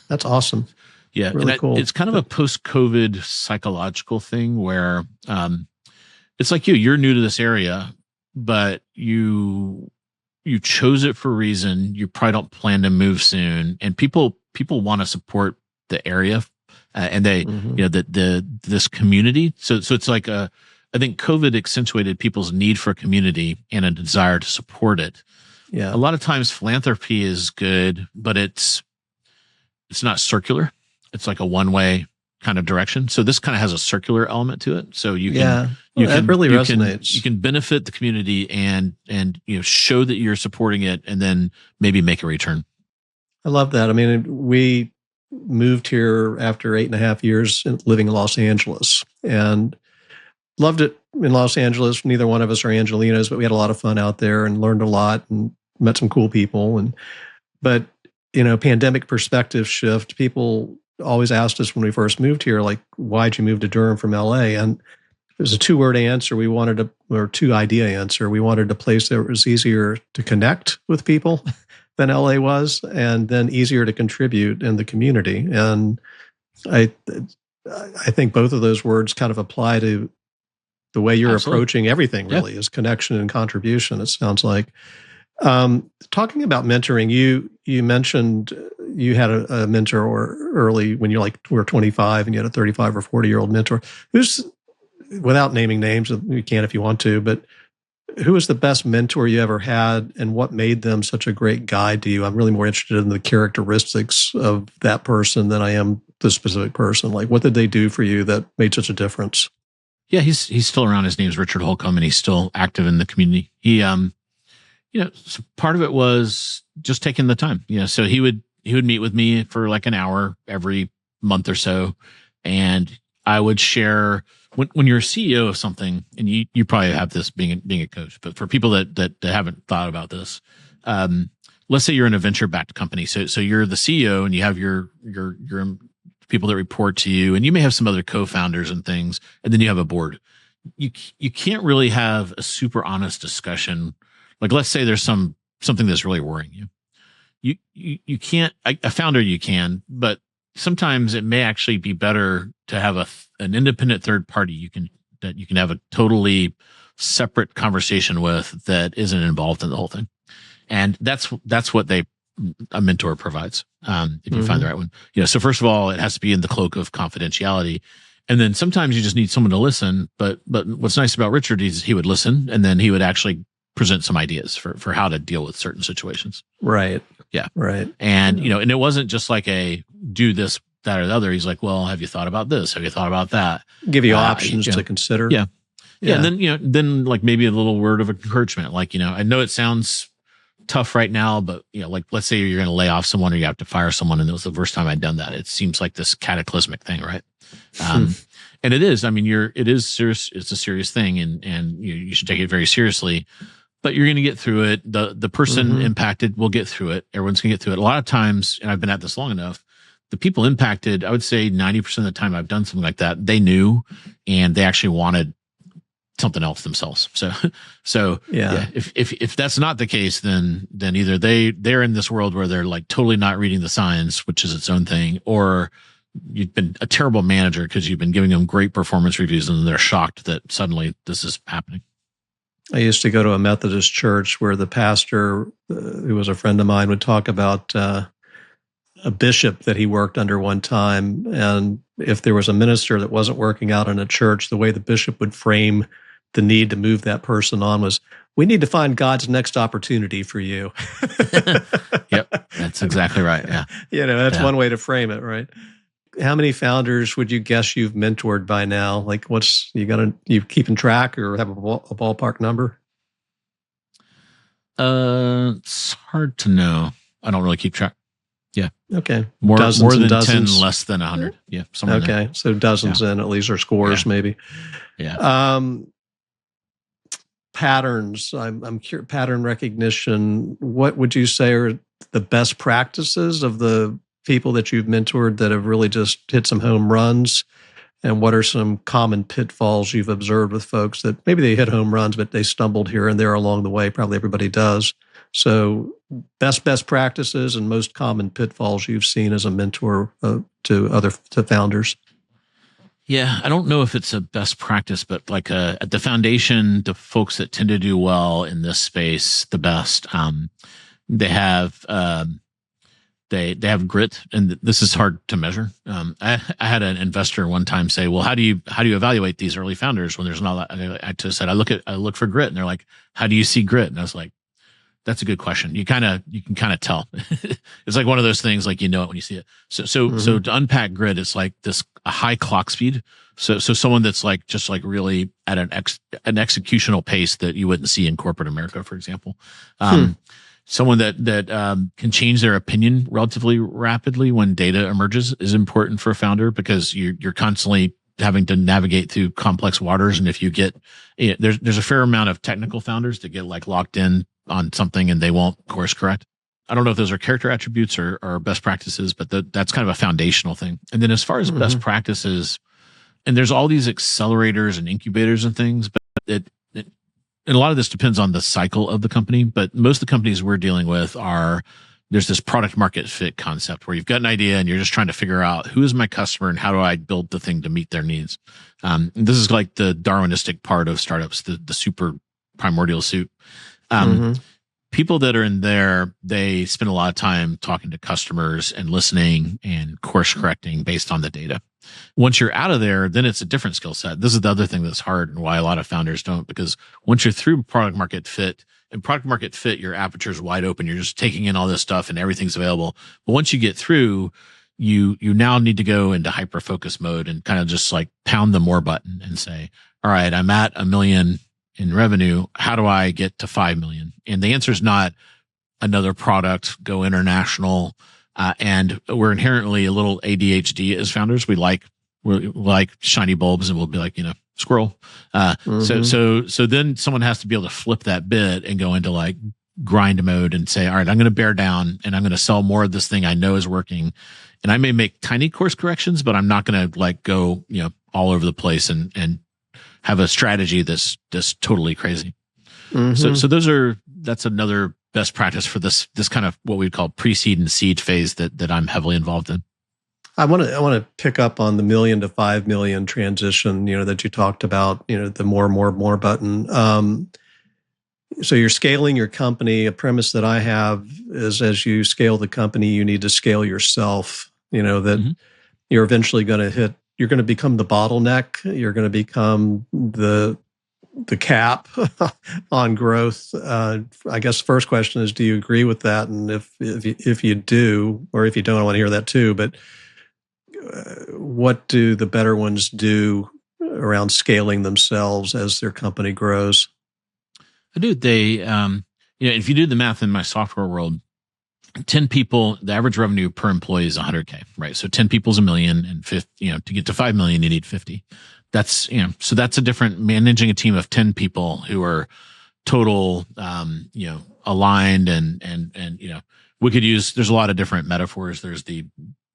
That's awesome. Yeah. Really cool. It's kind of a post-COVID psychological thing where, it's like you're new to this area, but you chose it for a reason. You probably don't plan to move soon, and people want to support the area, and they, this community. So it's like I think COVID accentuated people's need for a community and a desire to support it. Yeah. A lot of times philanthropy is good, but it's not circular. It's like a one-way kind of direction. So this kind of has a circular element to it. So that really resonates. You can benefit the community and show that you're supporting it, and then maybe make a return. I love that. I mean, we moved here after 8.5 years living in Los Angeles, and loved it in Los Angeles. Neither one of us are Angelinos, but we had a lot of fun out there and learned a lot and met some cool people. But pandemic perspective shift, people always asked us when we first moved here, like, why'd you move to Durham from LA? And it was a 2-word answer. We wanted or 2-idea answer. We wanted a place that was easier to connect with people than LA was, and then easier to contribute in the community. And I think both of those words kind of apply to the way you're approaching everything, really, is connection and contribution, it sounds like. Talking about mentoring, you mentioned you had a mentor early when you were 25, and you had a 35 or 40-year-old mentor. Who's, without naming names, you can if you want to, but who was the best mentor you ever had, and what made them such a great guide to you? I'm really more interested in the characteristics of that person than I am the specific person. Like, what did they do for you that made such a difference? Yeah, he's still around. His name's Richard Holcomb, and he's still active in the community. He, so part of it was just taking the time. So he would meet with me for like an hour every month or so, and I would share. When you're a CEO of something, and you probably have this being a coach, but for people that haven't thought about this, let's say you're in a venture-backed company. So you're the CEO, and you have your people that report to you, and you may have some other co-founders and things, and then you have a board. You can't really have a super honest discussion. Like, let's say there's something that's really worrying you. You can't. A founder you can, but sometimes it may actually be better to have an independent third party that you can have a totally separate conversation with that isn't involved in the whole thing. And that's what a mentor provides. If you find the right one. So first of all, it has to be in the cloak of confidentiality. And then sometimes you just need someone to listen. But what's nice about Richard is he would listen, and then he would actually present some ideas for how to deal with certain situations. Right. Yeah. Right. And, and it wasn't just like a do this, that, or the other. He's like, well, have you thought about this? Have you thought about that? Give you options to consider. Yeah. And then like maybe a little word of encouragement. Like, I know it sounds tough right now, but like, let's say you're going to lay off someone or you have to fire someone. And it was the first time I'd done that. It seems like this cataclysmic thing, right? And it is, it is serious. It's a serious thing, and you should take it very seriously. But you're going to get through it. The person impacted will get through it. Everyone's going to get through it. A lot of times, and I've been at this long enough, the people impacted, I would say 90% of the time I've done something like that, they knew, and they actually wanted something else themselves. So if that's not the case, then either they're in this world where they're like totally not reading the signs, which is its own thing, or you've been a terrible manager because you've been giving them great performance reviews and they're shocked that suddenly this is happening. I used to go to a Methodist church where the pastor, who was a friend of mine, would talk about a bishop that he worked under one time. And if there was a minister that wasn't working out in a church, the way the bishop would frame the need to move that person on was, we need to find God's next opportunity for you. Yep, that's exactly right. Yeah. That's one way to frame it, right? How many founders would you guess you've mentored by now? Like, you keeping track or have a ballpark number? It's hard to know. I don't really keep track. Yeah. Okay. More than dozens. 10, less than 100. Yeah. Somewhere okay. there. So dozens in at least, or scores maybe. Yeah. Patterns. I'm curious. Pattern recognition. What would you say are the best practices of the people that you've mentored that have really just hit some home runs? And what are some common pitfalls you've observed with folks that maybe they hit home runs, but they stumbled here and there along the way? Probably everybody does. So best practices and most common pitfalls you've seen as a mentor to founders. Yeah, I don't know if it's a best practice, but like at the foundation, the folks that tend to do well in this space the best, they have grit, and this is hard to measure. I had an investor one time say, "Well, how do you evaluate these early founders when there's not?" I just said, "I look for grit," and they're like, "How do you see grit?" And I was like, "That's a good question. You can kind of tell." It's like one of those things, like, it when you see it. So to unpack grit, it's like a high clock speed. So someone that's like just like really at an executional pace that you wouldn't see in corporate America, for example. Someone that can change their opinion relatively rapidly when data emerges is important for a founder, because you're constantly having to navigate through complex waters. And if you get, there's a fair amount of technical founders that get like locked in on something and they won't course correct. I don't know if those are character attributes or best practices, but that's kind of a foundational thing. And then as far as best practices, and there's all these accelerators and incubators and things, but and a lot of this depends on the cycle of the company, but most of the companies we're dealing with there's this product market fit concept where you've got an idea and you're just trying to figure out who is my customer and how do I build the thing to meet their needs. And this is like the Darwinistic part of startups, the super primordial soup. People that are in there, they spend a lot of time talking to customers and listening and course correcting based on the data. Once you're out of there, then it's a different skill set. This is the other thing that's hard and why a lot of founders don't, because once you're through product market fit, your aperture is wide open. You're just taking in all this stuff and everything's available. But once you get through, you now need to go into hyper focus mode and kind of just like pound the more button and say, all right, I'm at 1 million in revenue. How do I get to 5 million? And the answer is not another product, go international. And we're inherently a little ADHD as founders. We like shiny bulbs, and we'll be like, squirrel. So then someone has to be able to flip that bit and go into like grind mode and say, all right, I'm going to bear down and I'm going to sell more of this thing I know is working. And I may make tiny course corrections, but I'm not going to like go, all over the place and have a strategy that's just totally crazy. So that's another best practice for this kind of what we'd call pre-seed and seed phase that I'm heavily involved in. I want to pick up on the 1 million to 5 million transition, that you talked about, the more button. So you're scaling your company. A premise that I have is, as you scale the company, you need to scale yourself, that you're eventually going to you're going to become the bottleneck. You're going to become the cap on growth. I guess the first question is, do you agree with that? And if you do, or if you don't, I want to hear that too. But what do the better ones do around scaling themselves as their company grows? I do. They, if you do the math in my software world, 10 people, the average revenue per employee is 100K, right? So 10 people is $1 million, and to get to 5 million, you need 50. That's, so that's a different, managing a team of 10 people who are total, aligned and, we could use, there's a lot of different metaphors. There's the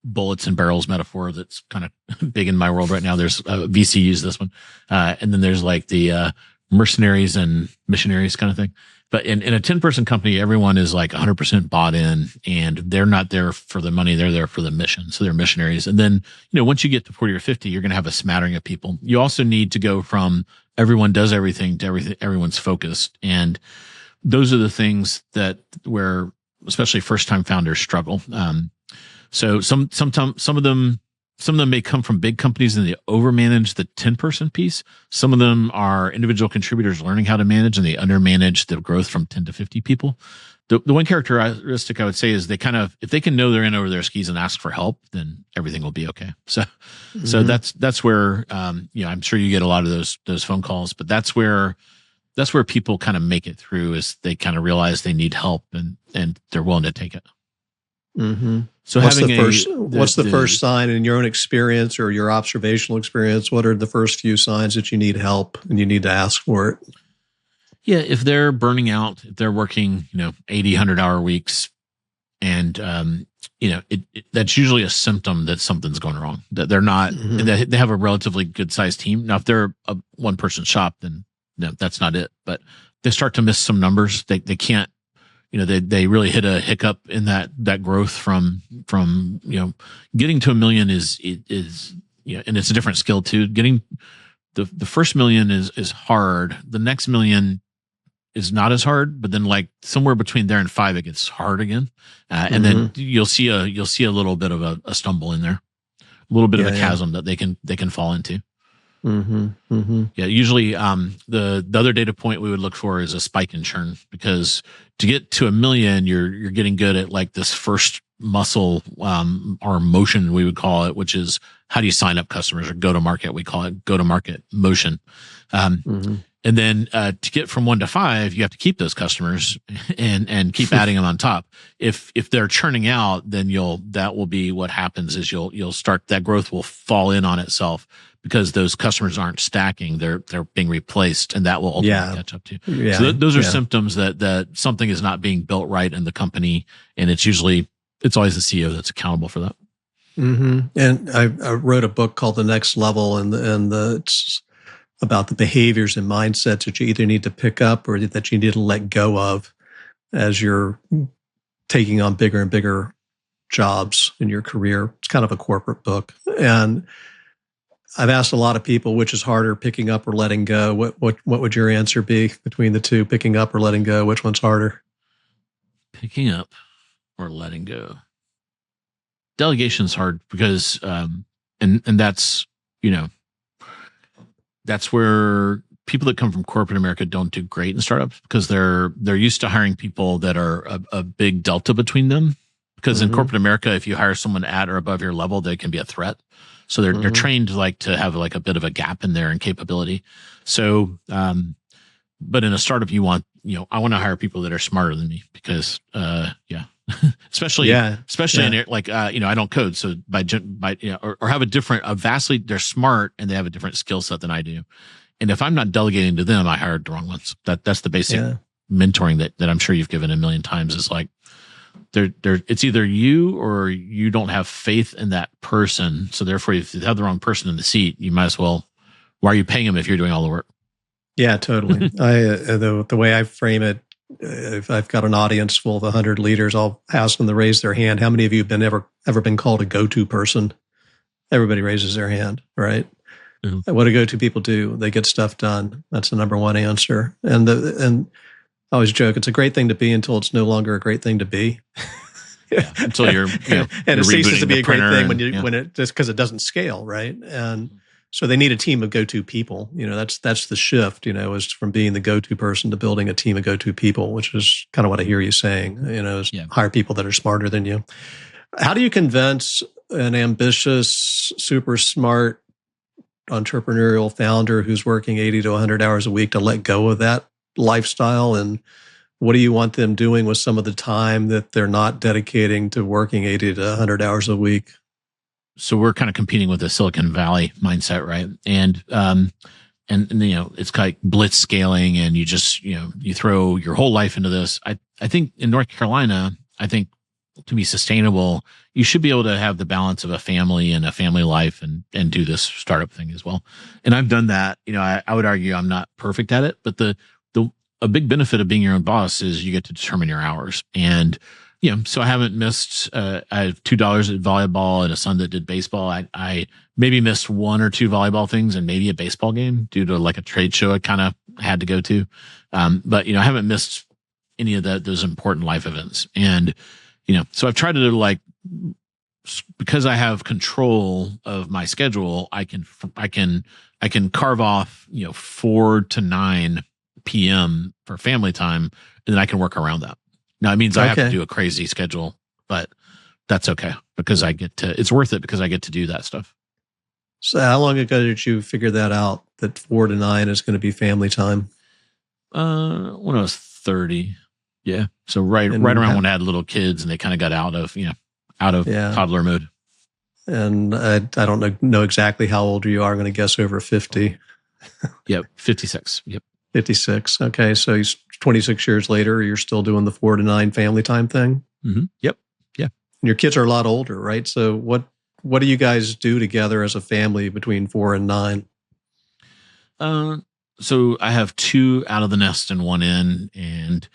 bullets and barrels metaphor that's kind of big in my world right now. There's VC use this one. And then there's like the mercenaries and missionaries kind of thing. But in a 10-person company, everyone is like 100% bought in, and they're not there for the money. They're there for the mission. So they're missionaries. And then, once you get to 40 or 50, you're going to have a smattering of people. You also need to go from everyone does everything to everyone's focused. And those are the things where especially first-time founders struggle. So some of them may come from big companies and they overmanage the 10-person piece. Some of them are individual contributors learning how to manage, and they undermanage the growth from 10 to 50 people. The one characteristic I would say is if they can know they're in over their skis and ask for help, then everything will be okay. So that's where I'm sure you get a lot of those phone calls, but that's where people kind of make it through, is they kind of realize they need help and they're willing to take it. Mm-hmm. So what's the first sign in your own experience or your observational experience? What are the first few signs that you need help and you need to ask for it? Yeah, if they're burning out, if they're working 80, 100-hour weeks, and that's usually a symptom that something's going wrong. That they're not. Mm-hmm. They have a relatively good sized team. Now, if they're a one-person shop, then no, that's not it. But they start to miss some numbers. They can't. They really hit a hiccup in that growth from getting to 1 million is and it's a different skill too. Getting the first 1 million is hard. The next 1 million is not as hard, but then like somewhere between there and 5, it gets hard again. And then you'll see a little bit of a stumble in there, a little bit of a chasm that they can fall into. Mm-hmm. Mm-hmm. Yeah. Usually, the other data point we would look for is a spike in churn, because to get to 1 million, you're getting good at like this first muscle, or motion, we would call it, which is how do you sign up customers, or go to market. We call it go to market motion. And then, to get from 1 to 5, you have to keep those customers and keep adding them on top. If they're churning out, then that will be what happens, is you'll start, that growth will fall in on itself, because those customers aren't stacking, they're being replaced, and that will ultimately catch up to you. Yeah. So those are symptoms that something is not being built right in the company, and it's always the CEO that's accountable for that. Mm-hmm. And I wrote a book called The Next Level, and it's about the behaviors and mindsets that you either need to pick up or that you need to let go of as you're taking on bigger and bigger jobs in your career. It's kind of a corporate book. And I've asked a lot of people, which is harder, picking up or letting go. What would your answer be between the two, picking up or letting go? Which one's harder? Picking up or letting go. Delegation's hard because, and that's, that's where people that come from corporate America don't do great in startups, because they're used to hiring people that are a big delta between them. Because in corporate America, if you hire someone at or above your level, they can be a threat. So they're trained to have like a bit of a gap in there in capability. So, but in a startup, I want to hire people that are smarter than me, because, especially in like, I don't code. So or have they're smart and they have a different skill set than I do. And if I'm not delegating to them, I hired the wrong ones. That's the basic mentoring that I'm sure you've given a million times, is like, it's either you or you don't have faith in that person. So therefore, if you have the wrong person in the seat, you might as well, why are you paying them if you're doing all the work? Yeah, totally. The way I frame it, if I've got an audience full of 100 leaders, I'll ask them to raise their hand. How many of you have ever been called a go-to person? Everybody raises their hand, right? Mm-hmm. What do go-to people do? They get stuff done. That's the number one answer. And I always joke, it's a great thing to be until it's no longer a great thing to be. Until you're and it ceases to be a great thing when it just because it doesn't scale, right? And so they need a team of go-to people. That's the shift. Is from being the go-to person to building a team of go-to people, which is kind of what I hear you saying. Hire people that are smarter than you. How do you convince an ambitious, super smart entrepreneurial founder who's working 80 to 100 hours a week to let go of that lifestyle? And what do you want them doing with some of the time that they're not dedicating to working 80 to 100 hours a week? So we're kind of competing with the Silicon Valley mindset, right? And it's like blitz scaling, and you just, you throw your whole life into this. I think in North Carolina, to be sustainable, you should be able to have the balance of a family and a family life and do this startup thing as well. And I've done that. I would argue I'm not perfect at it, but a big benefit of being your own boss is you get to determine your hours. And, so I haven't missed, I have $2 at volleyball and a son that did baseball. I maybe missed one or two volleyball things and maybe a baseball game due to like a trade show I kind of had to go to. But, I haven't missed any of those important life events. And, so I've tried to because I have control of my schedule, I can carve off, 4 to 9 PM for family time, and then I can work around that. Now it means I have to do a crazy schedule, but that's okay because it's worth it because I get to do that stuff. So how long ago did you figure that out, that 4 to 9 is going to be family time? When I was 30. Yeah. So right around when I had little kids and they kind of got out of toddler mode. And I don't know exactly how old you are. I'm going to guess over 50. Yep. 56. Yep. 56. Okay. So 26 years later, you're still doing the 4 to 9 family time thing? Mm-hmm. Yep. Yeah. And your kids are a lot older, right? So what do you guys do together as a family between 4 and 9? So I have 2 out of the nest and 1 in, and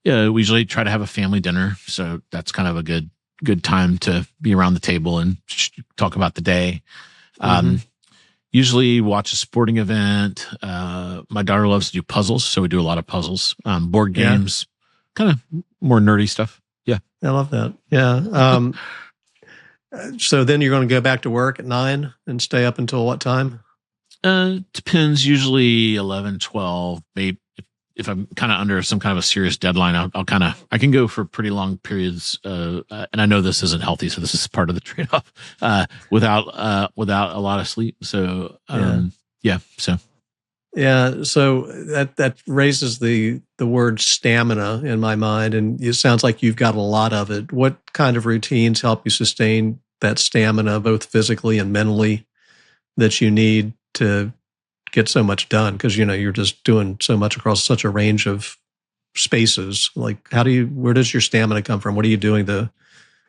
we usually try to have a family dinner. So that's kind of a good time to be around the table and talk about the day. Usually watch a sporting event. My daughter loves to do puzzles, so we do a lot of puzzles, board games, kind of more nerdy stuff. Yeah. I love that. Yeah. So then you're going to go back to work at 9 and stay up until what time? Depends. Usually 11, 12, maybe. If I'm kind of under some kind of a serious deadline, I can go for pretty long periods. And I know this isn't healthy, so this is part of the trade-off, without a lot of sleep. So, So that raises the word stamina in my mind. And it sounds like you've got a lot of it. What kind of routines help you sustain that stamina, both physically and mentally, that you need to get so much done? Because you're just doing so much across such a range of spaces. Like, where does your stamina come from? What are you doing to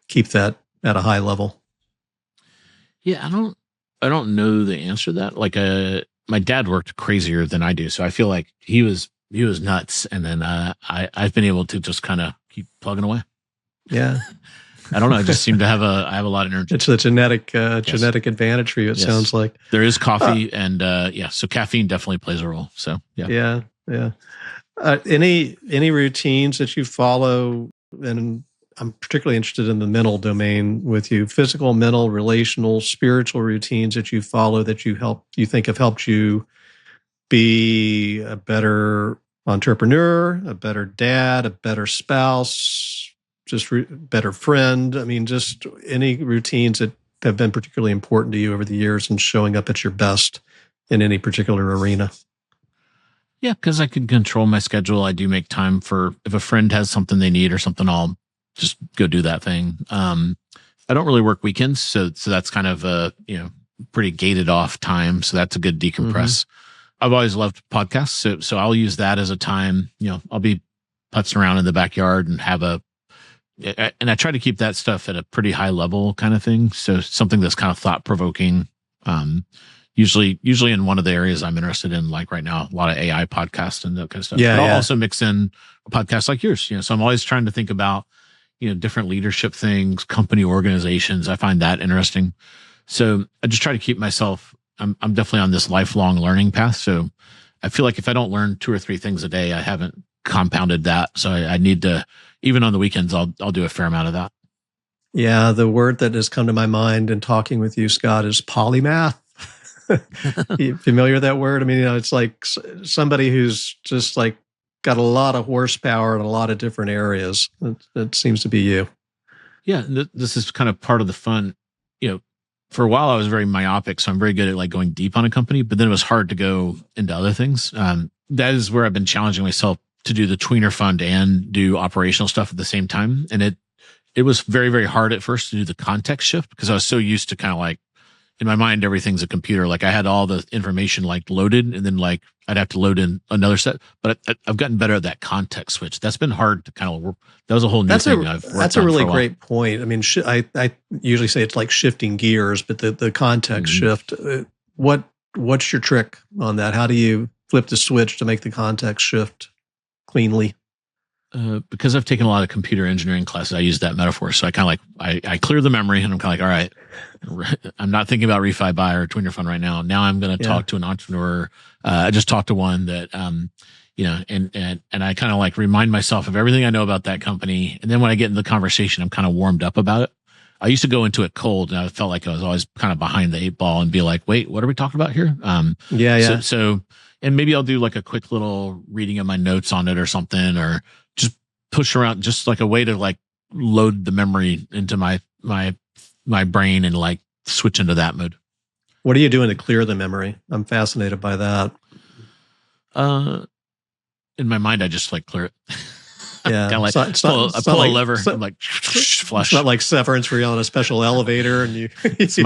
keep that at a high level? Yeah, I don't know the answer to that. Like, my dad worked crazier than I do, so I feel like he was nuts, and then I've been able to just kind of keep plugging away. Yeah. I don't know. I just seem to have a lot of energy. It's a genetic advantage for you. It sounds like there is coffee and so caffeine definitely plays a role. So yeah. Any routines that you follow? And I'm particularly interested in the mental domain with you: physical, mental, relational, spiritual routines that you follow that you think have helped you be a better entrepreneur, a better dad, a better spouse, just better friend. I mean, just any routines that have been particularly important to you over the years and showing up at your best in any particular arena. Yeah, because I can control my schedule. I do make time for, if a friend has something they need or something, I'll just go do that thing. I don't really work weekends, so that's kind of a pretty gated off time. So that's a good decompress. I've always loved podcasts, so I'll use that as a time. I'll be putzing around in the backyard and and I try to keep that stuff at a pretty high level kind of thing. So something that's kind of thought provoking. Usually in one of the areas I'm interested in, like right now, a lot of AI podcasts and that kind of stuff. Yeah, but I'll also mix in a podcast like yours. So I'm always trying to think about, different leadership things, company organizations. I find that interesting. So I just try to keep myself, I'm definitely on this lifelong learning path. So I feel like if I don't learn 2 or 3 things a day, I haven't compounded that. So I need to, even on the weekends, I'll do a fair amount of that. Yeah. The word that has come to my mind in talking with you, Scott, is polymath. You familiar with that word? I mean, it's like somebody who's just like got a lot of horsepower in a lot of different areas. That seems to be you. Yeah. This is kind of part of the fun. For a while I was very myopic, so I'm very good at like going deep on a company, but then it was hard to go into other things. That is where I've been challenging myself to do the Tweener Fund and do operational stuff at the same time. And it was very, very hard at first to do the context shift because I was so used to kind of like, in my mind, everything's a computer. Like I had all the information like loaded and then like I'd have to load in another set, but I've gotten better at that context switch. That's been hard to kind of work. That was a whole new thing I've worked on. That's a really great point. I mean, I usually say it's like shifting gears, but the context shift, what's your trick on that? How do you flip the switch to make the context shift cleanly? Because I've taken a lot of computer engineering classes, I use that metaphor. So I kind of like, I clear the memory and I'm kind of like, all right, I'm not thinking about refi buy or Tweener Fund right now. Now I'm going to talk to an entrepreneur. I just talked to one that, and I kind of like remind myself of everything I know about that company. And then when I get into the conversation, I'm kind of warmed up about it. I used to go into it cold and I felt like I was always kind of behind the 8 ball and be like, wait, what are we talking about here? So, and maybe I'll do like a quick little reading of my notes on it or something, or just push around, just like a way to like load the memory into my brain and like switch into that mode. What are you doing to clear the memory? I'm fascinated by that. In my mind, I just like clear it. Yeah, like I pull a lever. I'm like flush. It's not like Severance where you're on a special elevator and you. It is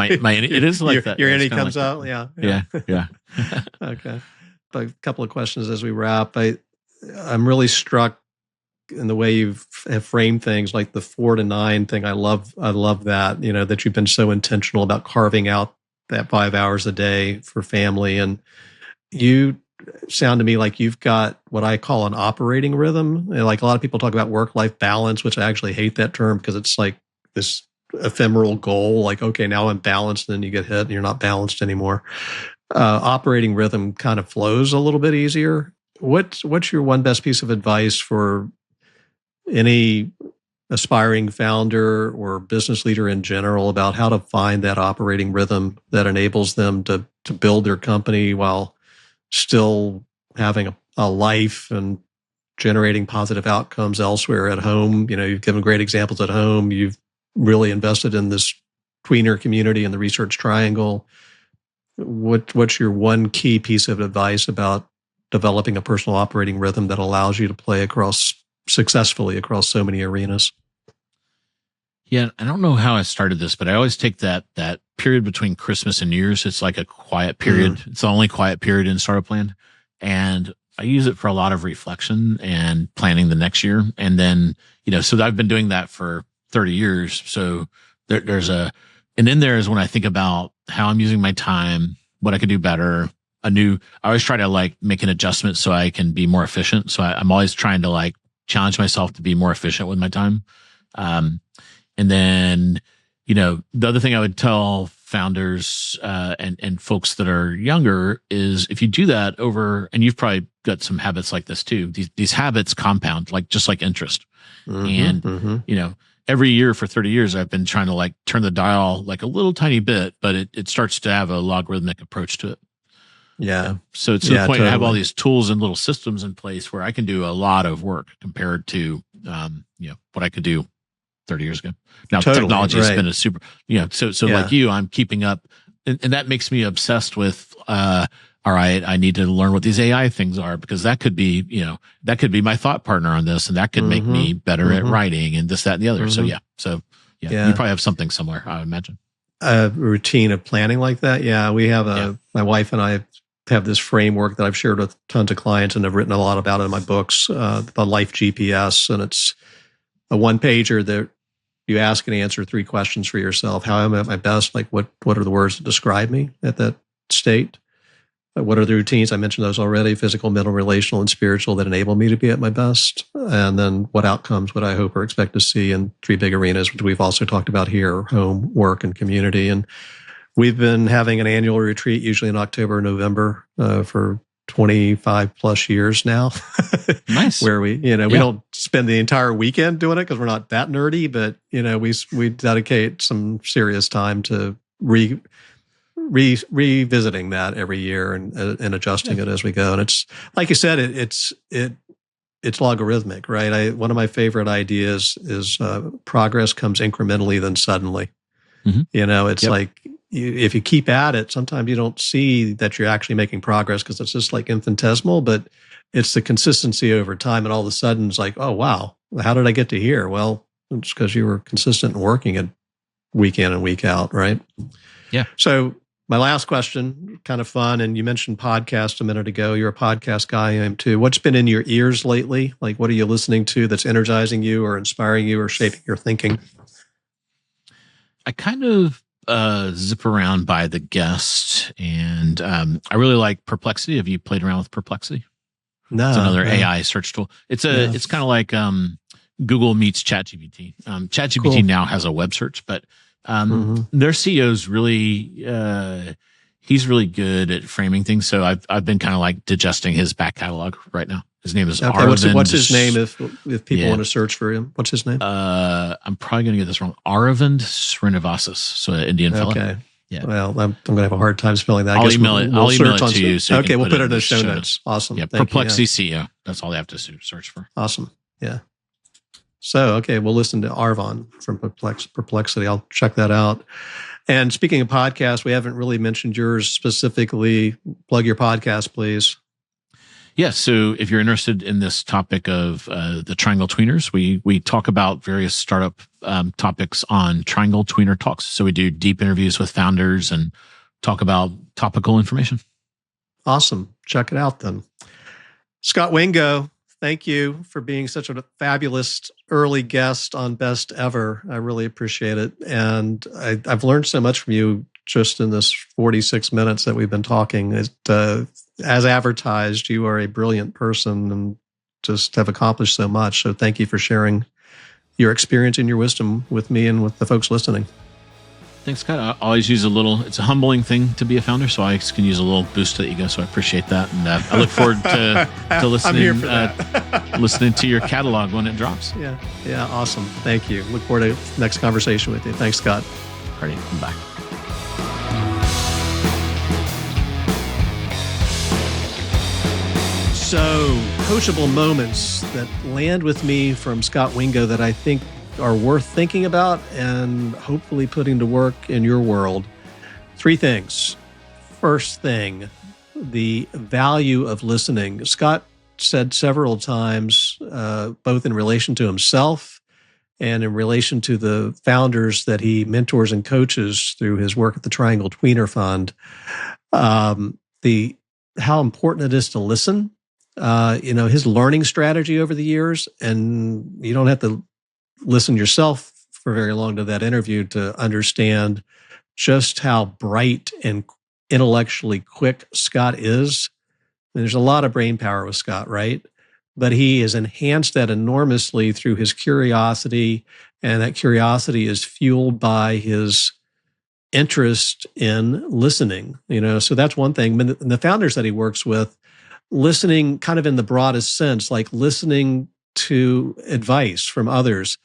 like that. Your innie comes like out. Yeah. Okay. A couple of questions as we wrap. I'm really struck in the way have framed things, like the 4 to 9 thing. I love that, that you've been so intentional about carving out that 5 hours a day for family. And you sound to me like you've got what I call an operating rhythm. Like a lot of people talk about work-life balance, which I actually hate that term because it's like this ephemeral goal. Like, okay, now I'm balanced, and then you get hit and you're not balanced anymore. Operating rhythm kind of flows a little bit easier. What's your one best piece of advice for any aspiring founder or business leader in general about how to find that operating rhythm that enables them to build their company while still having a life and generating positive outcomes elsewhere at home? You've given great examples at home. You've really invested in this tweener community and the Research Triangle. What's your one key piece of advice about developing a personal operating rhythm that allows you to play successfully across so many arenas? Yeah, I don't know how I started this, but I always take that period between Christmas and New Year's. It's like a quiet period. It's the only quiet period in Startup Land. And I use it for a lot of reflection and planning the next year. And then, so I've been doing that for 30 years. So and in there is when I think about how I'm using my time, what I could do better. I always try to like make an adjustment so I can be more efficient. So I'm always trying to like challenge myself to be more efficient with my time. And then, the other thing I would tell founders and folks that are younger is if you do that over, and you've probably got some habits like this too, these habits compound, just like interest. Every year for 30 years, I've been trying to like turn the dial like a little tiny bit, but it starts to have a logarithmic approach to it. Yeah. So it's to the point totally. I have all these tools and little systems in place where I can do a lot of work compared to, what I could do 30 years ago. Now technology has been a super, so like you, I'm keeping up, and that makes me obsessed with, all right, I need to learn what these AI things are, because that could be, that could be my thought partner on this, and that could make me better at writing and this, that, and the other. So you probably have something somewhere, I would imagine. A routine of planning like that. Yeah, we have my wife and I have this framework that I've shared with tons of clients, and I've written a lot about it in my books, the Life GPS, and it's a one-pager that you ask and answer 3 questions for yourself. How am I at my best? Like what are the words that describe me at that state? What are the routines? I mentioned those already: physical, mental, relational, and spiritual, that enable me to be at my best. And then what outcomes would I hope or expect to see in 3 big arenas, which we've also talked about here: home, work, and community. And we've been having an annual retreat, usually in October or November, for 25 plus years now. Nice. Where we don't spend the entire weekend doing it because we're not that nerdy, but we dedicate some serious time to revisiting that every year and adjusting it as we go. And it's like you said, it's logarithmic, right? One of my favorite ideas is progress comes incrementally then suddenly. It's like if you keep at it, sometimes you don't see that you're actually making progress because it's just like infinitesimal, but it's the consistency over time. And all of a sudden it's like, oh, wow, how did I get to here? Well, it's because you were consistent and working it week in and week out, right? Yeah. So my last question, kind of fun, and you mentioned podcast a minute ago. You're a podcast guy, I am too. What's been in your ears lately? Like, what are you listening to that's energizing you or inspiring you or shaping your thinking? I kind of zip around by the guest, and I really like Perplexity. Have you played around with Perplexity? No, it's another no. AI search tool. It's kind of like Google meets ChatGPT. ChatGPT now has a web search, but their CEO's really he's really good at framing things. So I've been kind of like digesting his back catalog right now. His name is Aravind. What's his name if people want to search for him? What's his name? I'm probably going to get this wrong. Aravind Srinivasan, so an Indian fellow. Okay. Yeah. Well, I'm going to have a hard time spelling that. I'll email it to you. So okay, we'll put it in the show notes. Awesome. Yeah, Perplexity CEO. That's all they have to search for. Awesome. Yeah. So, okay, we'll listen to Arvon from Perplexity. I'll check that out. And speaking of podcasts, we haven't really mentioned yours specifically. Plug your podcast, please. Yeah, so if you're interested in this topic of the Triangle Tweeners, we talk about various startup topics on Triangle Tweener Talks. So we do deep interviews with founders and talk about topical information. Awesome. Check it out then. Scot Wingo, thank you for being such a fabulous early guest on Best Ever. I really appreciate it. And I've learned so much from you just in this 46 minutes that we've been talking. As advertised, you are a brilliant person and just have accomplished so much. So thank you for sharing your experience and your wisdom with me and with the folks listening. Thanks, Scott. I always use it's a humbling thing to be a founder, so I can use a little boost to the ego, so I appreciate that. And I look forward to listening, I'm here for that. listening to your catalog when it drops. Yeah, awesome. Thank you. Look forward to the next conversation with you. Thanks, Scott. All right, I'm back. So, coachable moments that land with me from Scot Wingo that I think are worth thinking about and hopefully putting to work in your world. 3 things. First thing, the value of listening. Scott said several times, both in relation to himself and in relation to the founders that he mentors and coaches through his work at the Triangle Tweener Fund, how important it is to listen. His learning strategy over the years, and you don't have to listen yourself for very long to that interview to understand just how bright and intellectually quick Scott is. And there's a lot of brain power with Scott, right? But he has enhanced that enormously through his curiosity, and that curiosity is fueled by his interest in listening. So that's one thing. And the founders that he works with, listening kind of in the broadest sense, like listening to advice from others,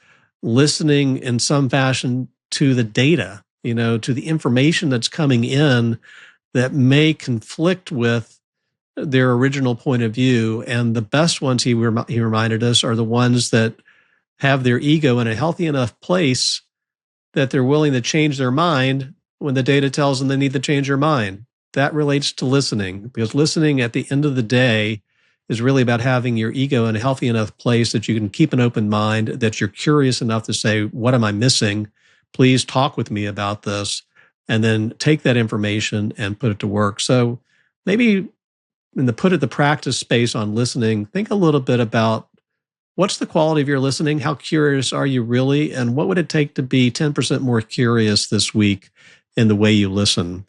listening in some fashion to the data, to the information that's coming in that may conflict with their original point of view. And the best ones, he reminded us, are the ones that have their ego in a healthy enough place that they're willing to change their mind when the data tells them they need to change their mind. That relates to listening, because listening at the end of the day is really about having your ego in a healthy enough place that you can keep an open mind, that you're curious enough to say, what am I missing? Please talk with me about this, and then take that information and put it to work. So maybe in the put it to practice space on listening, think a little bit about what's the quality of your listening? How curious are you really? And what would it take to be 10% more curious this week in the way you listen?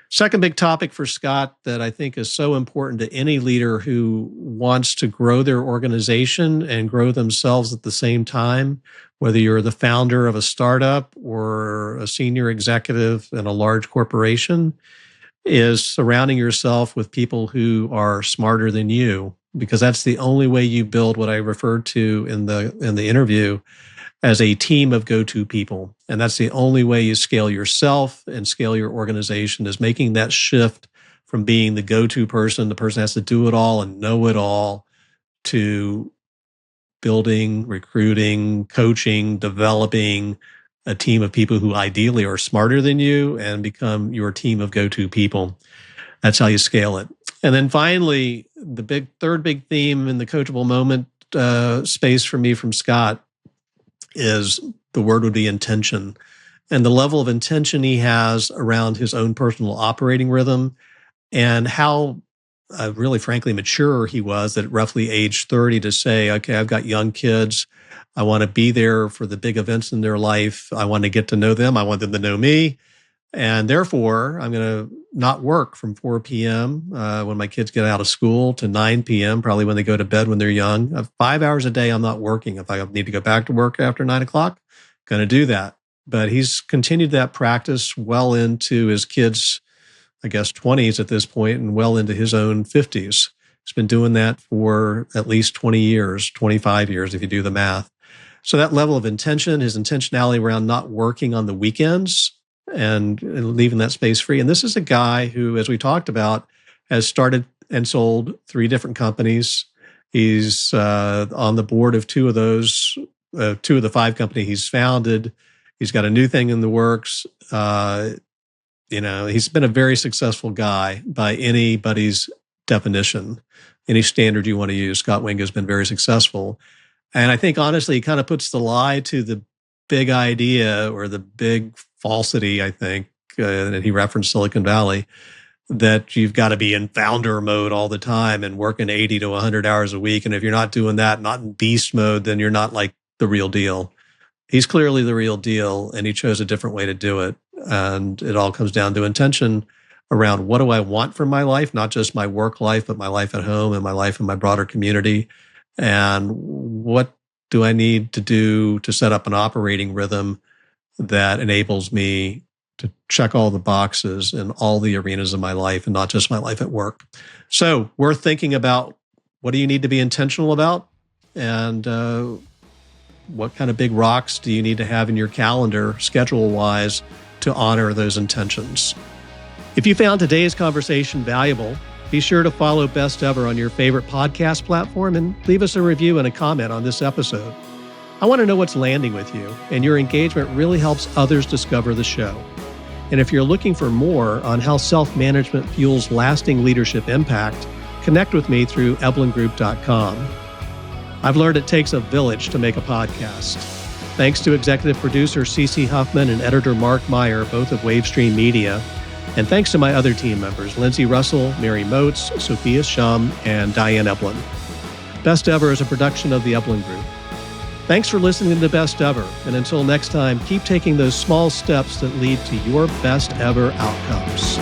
Second big topic for Scott that I think is so important to any leader who wants to grow their organization and grow themselves at the same time, whether you're the founder of a startup or a senior executive in a large corporation, is surrounding yourself with people who are smarter than you, because that's the only way you build what I referred to in the interview as a team of go-to people. And that's the only way you scale yourself and scale your organization, is making that shift from being the go-to person, the person has to do it all and know it all, to building, recruiting, coaching, developing a team of people who ideally are smarter than you and become your team of go-to people. That's how you scale it. And then finally, the third big theme in the coachable moment space for me from Scott is, the word would be intention, and the level of intention he has around his own personal operating rhythm, and how really frankly mature he was at roughly age 30 to say, okay, I've got young kids. I want to be there for the big events in their life. I want to get to know them. I want them to know me. And therefore, I'm going to not work from 4 p.m. When my kids get out of school to 9 p.m., probably when they go to bed when they're young. 5 hours a day, I'm not working. If I need to go back to work after 9 o'clock, going to do that. But he's continued that practice well into his kids' 20s at this point, and well into his own 50s. He's been doing that for at least 20 years, 25 years, if you do the math. So that level of intention, his intentionality around not working on the weekends and leaving that space free. And this is a guy who, as we talked about, has started and sold 3 different companies. He's on the board of 2 of those, 2 of the 5 companies he's founded. He's got a new thing in the works. He's been a very successful guy by anybody's definition, any standard you want to use. Scot Wingo has been very successful. And I think, honestly, he kind of puts the lie to the big idea or the big falsity, I think, and he referenced Silicon Valley, that you've got to be in founder mode all the time and working 80 to 100 hours a week. And if you're not doing that, not in beast mode, then you're not like the real deal. He's clearly the real deal, and he chose a different way to do it. And it all comes down to intention around, what do I want from my life? Not just my work life, but my life at home and my life in my broader community. And what do I need to do to set up an operating rhythm that enables me to check all the boxes in all the arenas of my life and not just my life at work? So we're thinking about, what do you need to be intentional about? And what kind of big rocks do you need to have in your calendar, schedule-wise, to honor those intentions? If you found today's conversation valuable, be sure to follow Best Ever on your favorite podcast platform and leave us a review and a comment on this episode. I want to know what's landing with you, and your engagement really helps others discover the show. And if you're looking for more on how self-management fuels lasting leadership impact, connect with me through eblingroup.com. I've learned it takes a village to make a podcast. Thanks to executive producer Cece Huffman and editor Mark Meyer, both of Wavestream Media. And thanks to my other team members, Lindsay Russell, Mary Moats, Sophia Shum, and Diane Eblin. Best Ever is a production of the Eblin Group. Thanks for listening to Best Ever. And until next time, keep taking those small steps that lead to your best ever outcomes.